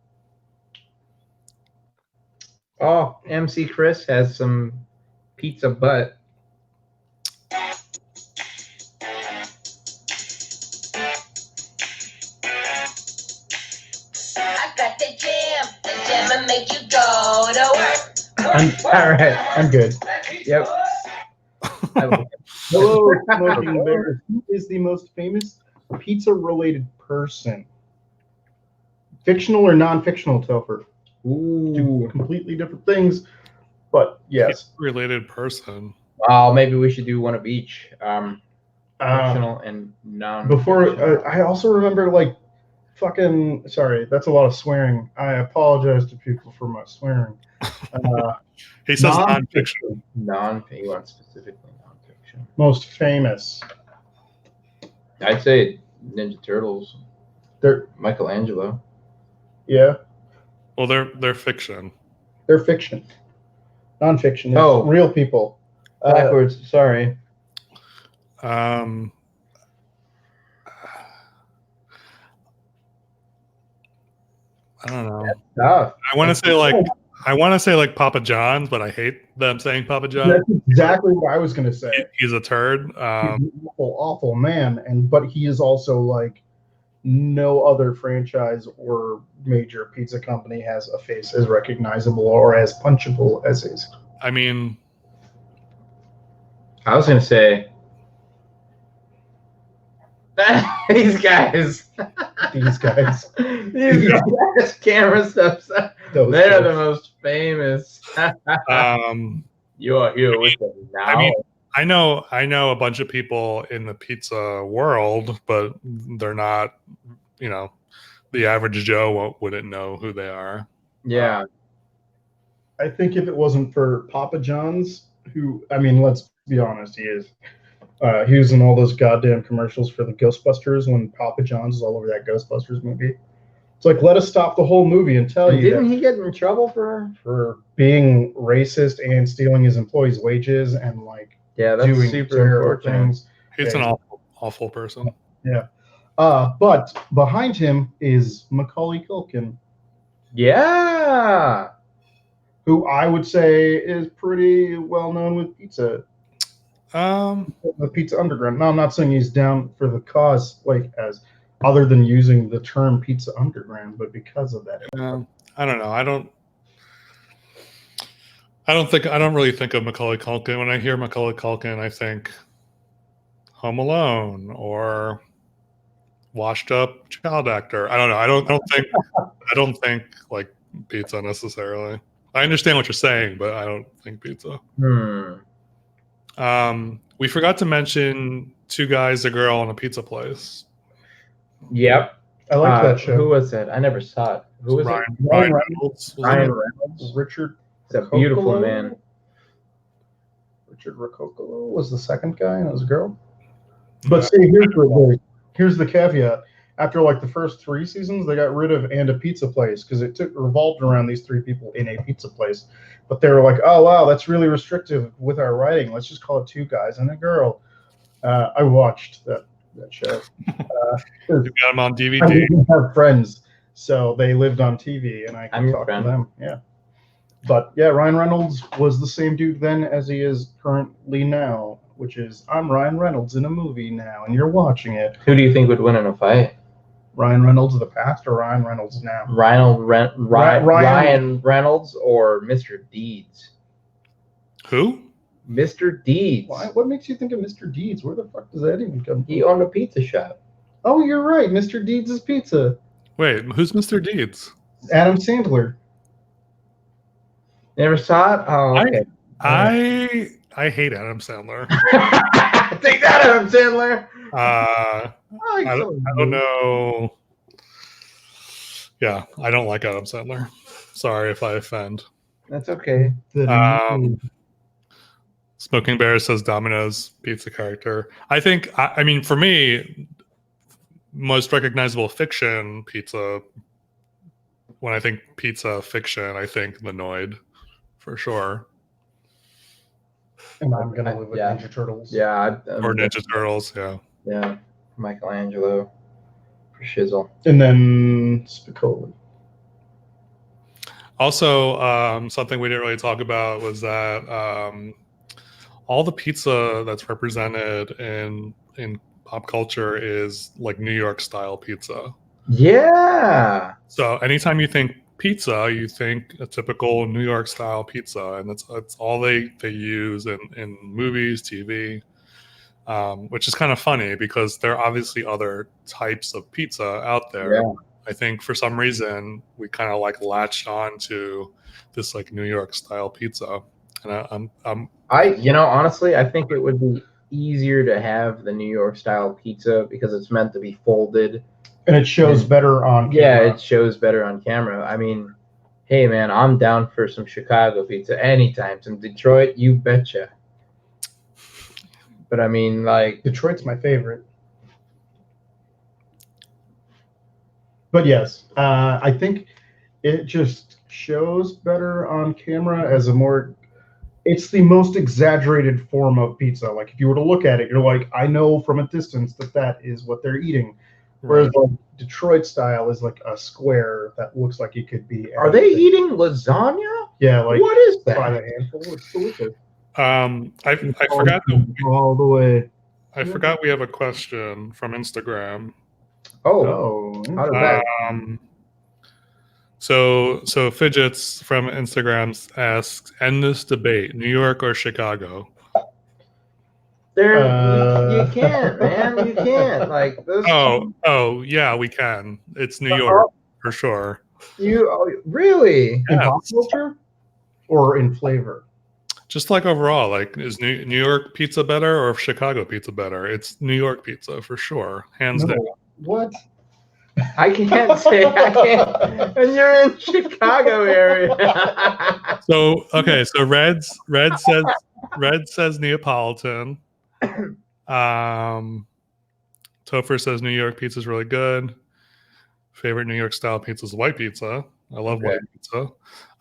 Oh, MC Chris has some pizza butt. and make you go to work. All right, I'm good. Yep. Hello, Smoking Bear. Who is the most famous pizza-related person? Fictional or non-fictional, Topher? Ooh. Two completely different things, but yes. Related person. Maybe we should do one of each. Fictional and non. Before, I also remember sorry, that's a lot of swearing. I apologize to people for my swearing. He says non-fiction. You want specifically non-fiction. Most famous. I'd say Ninja Turtles. They're Michelangelo. Yeah. Well, they're fiction. They're fiction. Non-fiction. It's Oh, real people. Backwards. Sorry. I don't know. Tough. I want to say like Papa John's, but I hate them saying Papa John. That's exactly what I was going to say. He's a turd. He's an awful man, but he is also like no other franchise or major pizza company has a face as recognizable or as punchable as his. I mean, I was going to say these guys. These guys. These guys. Camera stuff. They're the most famous. You are here with them now. I mean, I know a bunch of people in the pizza world, but they're not, the average Joe wouldn't know who they are. Yeah. I think if it wasn't for Papa John's, let's be honest, he was in all those goddamn commercials for the Ghostbusters when Papa John's was all over that Ghostbusters movie. It's like, let us stop the whole movie and tell you. Didn't he get in trouble for being racist and stealing his employees' wages and that's doing super terrible things? He's an awful person. Yeah. But behind him is Macaulay Culkin. Yeah. Who I would say is pretty well known with pizza. The Pizza Underground. No, I'm not saying he's down for the cause, as other than using the term Pizza Underground, but because of that. I don't know. I don't really think of Macaulay Culkin. When I hear Macaulay Culkin, I think Home Alone or washed up child actor. I don't know. I don't think pizza necessarily. I understand what you're saying, but I don't think pizza. We forgot to mention Two Guys, a Girl, and a Pizza Place. Yep. I like that show. Who was it? I never saw it. Who was Ryan it? Reynolds. Was Ryan in it? Reynolds. Richard. He's a beautiful Roccolo? man. Richard Roccolo was the second guy, and it was a girl. But see, here's the caveat. After like the first 3 seasons, they got rid of "and a pizza place" because it revolved around these 3 people in a pizza place. But they were like, "Oh wow, that's really restrictive with our writing. Let's just call it Two Guys and a Girl." I watched that show. You got them on I DVD. didn't have friends, so they lived on TV, and I I'm could your talk friend. to them. Yeah. But yeah, Ryan Reynolds was the same dude then as he is currently now, which is I'm Ryan Reynolds in a movie now, and you're watching it. Who do you think would win in a fight? Ryan Reynolds of the past or Ryan Reynolds now? Ryan Reynolds or Mr. Deeds? Who? Mr. Deeds. Why? What makes you think of Mr. Deeds? Where the fuck does that even come from? He owned a pizza shop. Oh, you're right. Mr. Deeds' Pizza. Wait, who's Mr. Deeds? Adam Sandler. Never saw it? Oh, okay. I hate Adam Sandler. Take that, Adam Sandler. I don't know. Yeah, I don't like Adam Sandler. Sorry if I offend. That's okay. Smoking Bear says Domino's pizza character. I think, I mean, for me, most recognizable fiction pizza, when I think pizza fiction, I think The Noid, for sure. And I'm going to live with Ninja Turtles. Yeah. Or Ninja Turtles, yeah. Yeah. Michelangelo for shizzle. And then Spicoli. Also, something we didn't really talk about was that all the pizza that's represented in pop culture is like New York style pizza. Yeah. So anytime you think pizza, you think a typical New York style pizza, and that's all they use in movies, TV, which is kind of funny because there are obviously other types of pizza out there. Yeah. I think for some reason we kind of like latched on to this like New York style pizza, and honestly, I think it would be easier to have the New York style pizza because it's meant to be folded. And it shows better on camera. Yeah, it shows better on camera. I mean, hey, man, I'm down for some Chicago pizza anytime. Some Detroit, you betcha. But I mean, like... Detroit's my favorite. But yes, I think it just shows better on camera as a more... It's the most exaggerated form of pizza. Like, if you were to look at it, you're like, I know from a distance that is what they're eating. Whereas like Detroit style is like a square that looks like it could be. Are they eating lasagna? Yeah, like what is that? By the handful. It's delicious. I forgot all the way. I forgot we have a question from Instagram. Oh, how did that? So Fidgets from Instagram asks, end this debate, New York or Chicago? You can't, man. You can't. Like this. Oh, yeah, we can. It's New York for sure. Really? In pop culture or in flavor? Just like overall, like is New York pizza better or Chicago pizza better? It's New York pizza for sure, hands down. What? I can't say I can't. And you're in Chicago area. So Red says Neapolitan. Topher says New York pizza is really good. Favorite New York style pizza is white pizza. I love white pizza.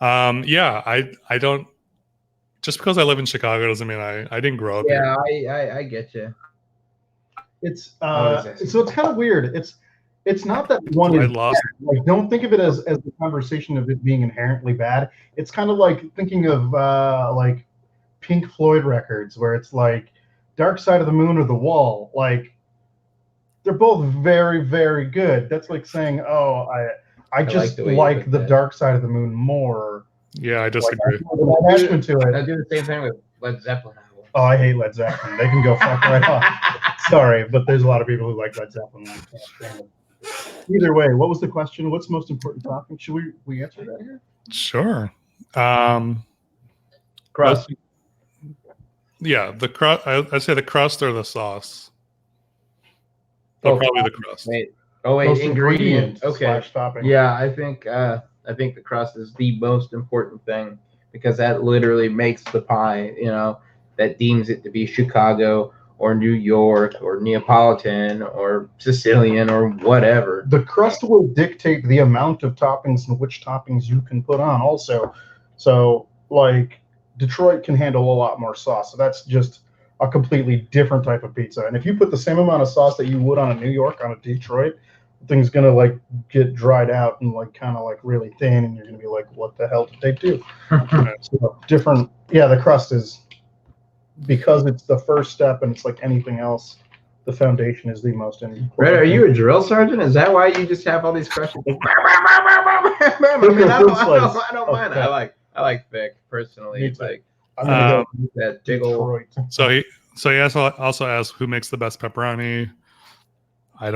Yeah, I don't. Just because I live in Chicago doesn't mean I didn't grow up here. Yeah, I get you. It's so it's kind of weird. It's not that one is bad. Like, don't think of it as the conversation of it being inherently bad. It's kind of like thinking of like Pink Floyd records where it's like Dark Side of the Moon or The Wall. Like, they're both very, very good. That's like saying, oh, I just like the Dark Side of the Moon more. Yeah, I disagree. I do the same thing with Led Zeppelin. Oh, I hate Led Zeppelin. They can go fuck right off. Sorry, but there's a lot of people who like Led Zeppelin. I can't stand them. Either way, what was the question? What's the most important topping? Should we answer that here? Sure. Crust. Yeah, the crust. I'd say the crust or the sauce. But Oh, probably the crust. wait, Most ingredient. ingredient Okay. / topping. Yeah, I think the crust is the most important thing because that literally makes the pie. That deems it to be Chicago or New York or Neapolitan or Sicilian or whatever. The crust will dictate the amount of toppings and which toppings you can put on also. So like Detroit can handle a lot more sauce. So that's just a completely different type of pizza. And if you put the same amount of sauce that you would on a New York on a Detroit, the thing's gonna like get dried out and like kind of like really thin, and you're gonna be like, what the hell did they do? So different. Yeah, the crust is, because it's the first step and it's like anything else, the foundation is the most important. Red, are you a drill sergeant? Is that why you just have all these questions? I don't mind. I like thick personally. It's like I'm gonna go that big old. So he also asked who makes the best pepperoni. I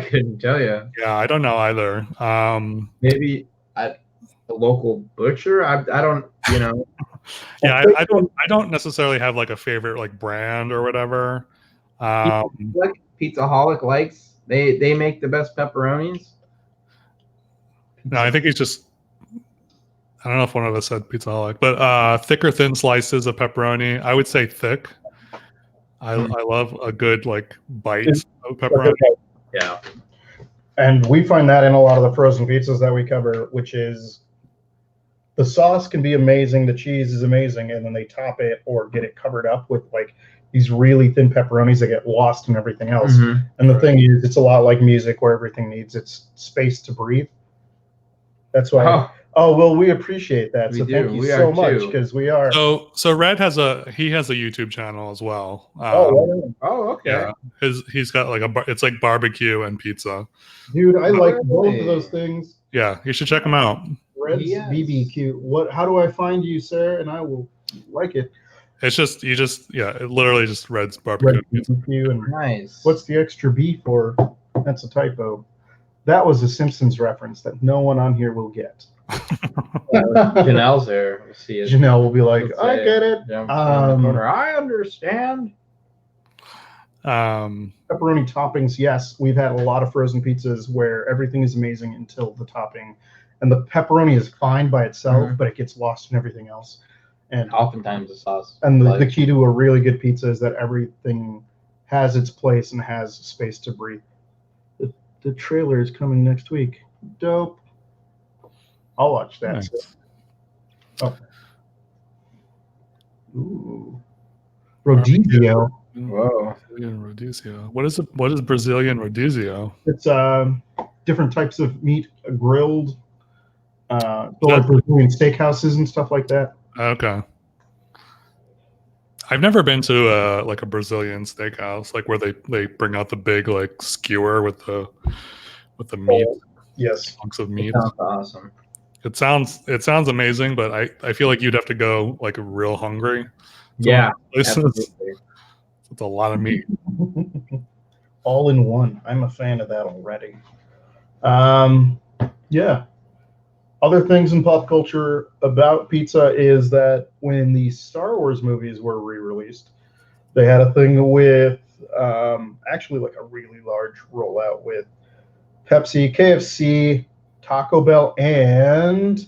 couldn't tell you. Yeah, I don't know either. Maybe a local butcher. I don't. Yeah, I don't necessarily have like a favorite like brand or whatever. Like Pizzaholic likes. They make the best pepperonis. No, I think he's just. I don't know if one of us said Pizzaholic, but thick or thin slices of pepperoni. I would say thick. I love a good like bite of pepperoni. Yeah. And we find that in a lot of the frozen pizzas that we cover, which is the sauce can be amazing, the cheese is amazing, and then they top it or get it covered up with like these really thin pepperonis that get lost in everything else. Mm-hmm. And the thing is, it's a lot like music where everything needs its space to breathe. That's why. Oh well, we appreciate that. So thank you so much, because we are. So Red has a YouTube channel as well. Okay. Yeah, he's got like it's like barbecue and pizza. Dude, I like both of those things. Yeah, you should check them out. Red's BBQ. How do I find you, sir? And I will like it. It's just it literally just Red's barbecue. Red BBQ and nice. What's the extra B for? That's a typo. That was a Simpsons reference that no one on here will get. Janelle's there. We'll see it. Janelle will be like, I get it. I understand. Pepperoni toppings, yes. We've had a lot of frozen pizzas where everything is amazing until the topping. And the pepperoni is fine by itself, but it gets lost in everything else. And oftentimes the sauce. And the key to a really good pizza is that everything has its place and has space to breathe. The trailer is coming next week. Dope. I'll watch that. Nice. Oh. Ooh. Rodizio. Whoa. Brazilian rodizio. What is Brazilian rodizio? It's different types of meat grilled. So like Brazilian steakhouses and stuff like that. Okay. I've never been to like a Brazilian steakhouse, like where they bring out the big like skewer with the meat. Yes. Chunks of meat. Sounds awesome. It sounds amazing, but I feel like you'd have to go like real hungry. Yeah. It's a lot of meat. All in one. I'm a fan of that already. Yeah. Other things in pop culture about pizza is that when the Star Wars movies were re-released, they had a thing with actually like a really large rollout with Pepsi, KFC, Taco Bell, and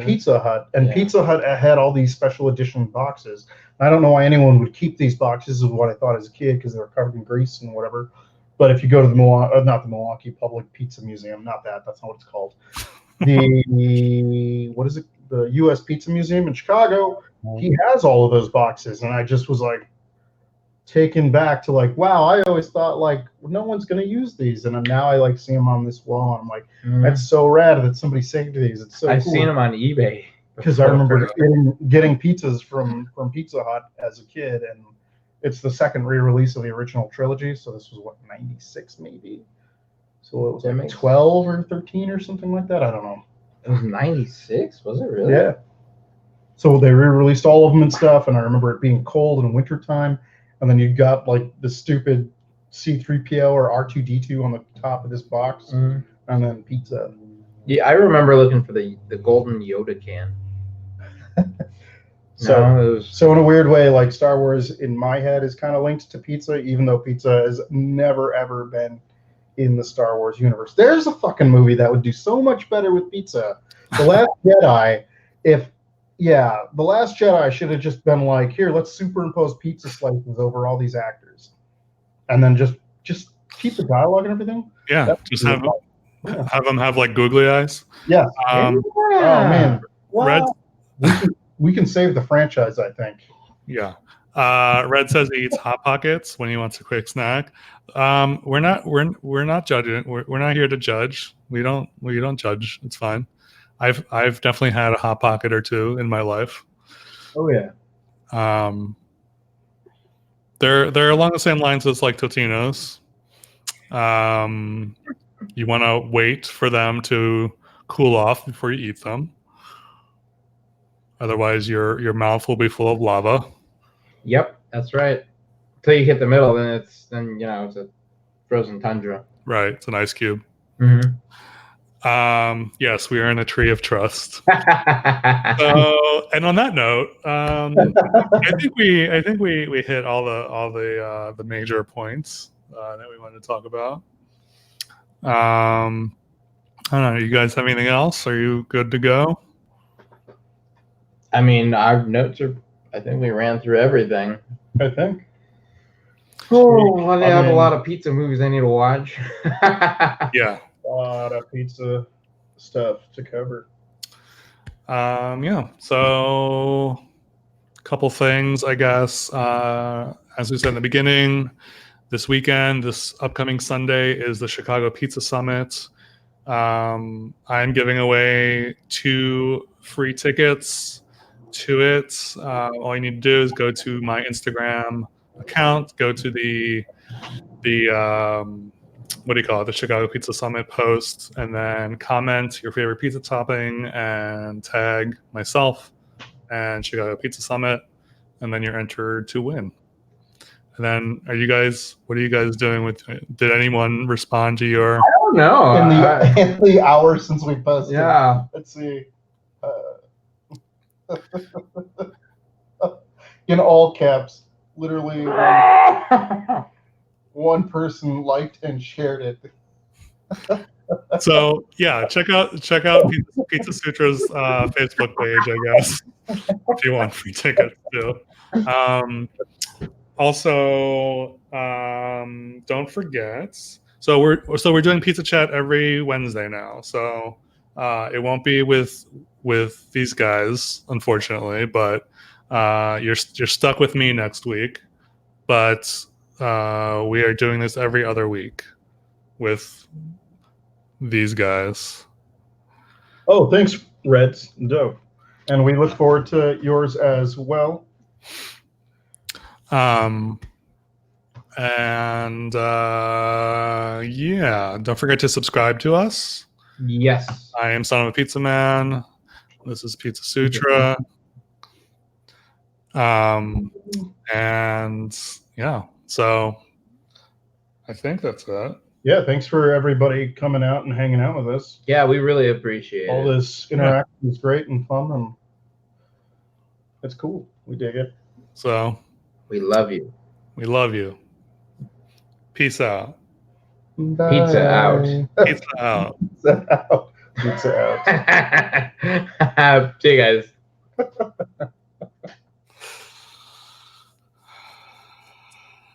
Pizza Hut. And Pizza Hut had all these special edition boxes. I don't know why anyone would keep these boxes, is what I thought as a kid, because they were covered in grease and whatever. But if you go to the Milwaukee Public Pizza Museum, that's not what it's called. What is it? The U.S. Pizza Museum in Chicago. He has all of those boxes, and I just was like taken back to like, wow, I always thought like no one's gonna use these, and now I like see them on this wall, and I'm like, that's so rad that somebody saved these. It's so I've cool. seen them on eBay Because I remember getting pizzas from Pizza Hut as a kid, and it's the second re-release of the original trilogy. So this was, 96 maybe? So it was like 12 or 13 or something like that. I don't know. It was 96? Was it really? Yeah. So they re-released all of them and stuff, and I remember it being cold in wintertime, and then you got like the stupid C3PO or R2D2 on the top of this box, Mhm. and then pizza. Yeah, I remember looking for the golden Yoda can. So, No, it was so in a weird way, like Star Wars in my head is kind of linked to pizza, even though pizza has never ever been in the Star Wars universe. There's a fucking movie that would do so much better with pizza. The Last Jedi. The Last Jedi should have just been like, here, let's superimpose pizza slices over all these actors, and then just keep the dialogue and everything. Yeah, That's just really have them have like googly eyes. Yeah. Um, Oh man. Red, We can save the franchise, I think. yeah. Red says he eats hot pockets when he wants a quick snack. We're not judging. We're not here to judge. We don't judge. It's fine. I've definitely had a hot pocket or two in my life. Oh yeah. They're along the same lines as like Totino's. You want to wait for them to cool off before you eat them. Otherwise, your mouth will be full of lava. Yep, that's right. Until you hit the middle, then it's a frozen tundra. Right, it's an ice cube. Mm-hmm. Yes, we are in a tree of trust. So, and on that note, I think we hit all the major points that we wanted to talk about. I don't know. You guys have anything else? Are you good to go? I mean, our notes are. I think we ran through everything. I think. Oh, well, they have a lot of pizza movies I need to watch. Yeah. A lot of pizza stuff to cover. Yeah. So, a couple things, I guess. As we said in the beginning, this upcoming Sunday is the Chicago Pizza Summit. I'm giving away 2 free tickets to it. All you need to do is go to my Instagram account, go to the what do you call it, the Chicago Pizza Summit post, and then comment your favorite pizza topping and tag myself and Chicago Pizza Summit, and then you're entered to win. And then what are you guys doing with? Did anyone respond to your? I don't know. In the hour since we posted. Yeah. Let's see. In all caps, literally one person liked and shared it. So yeah, check out Pizza Sutra's Facebook page, I guess, if you want free tickets too. Also, don't forget. So we're doing Pizza Chat every Wednesday now. So it won't be with these guys, unfortunately, but you're stuck with me next week. But we are doing this every other week with these guys. Oh, thanks, Reds. Dope. And we look forward to yours as well. And yeah, don't forget to subscribe to us. Yes. I am Son of a Pizza Man. This is Pizza Sutra. And yeah, so I think that's it. Yeah, thanks for everybody coming out and hanging out with us. Yeah, we really appreciate All it. this interaction is great and fun, and it's cool. We dig it. So We love you. we love you. Peace out. Bye. Pizza out. Pizza out. Pizza out. Pizza out. See you guys.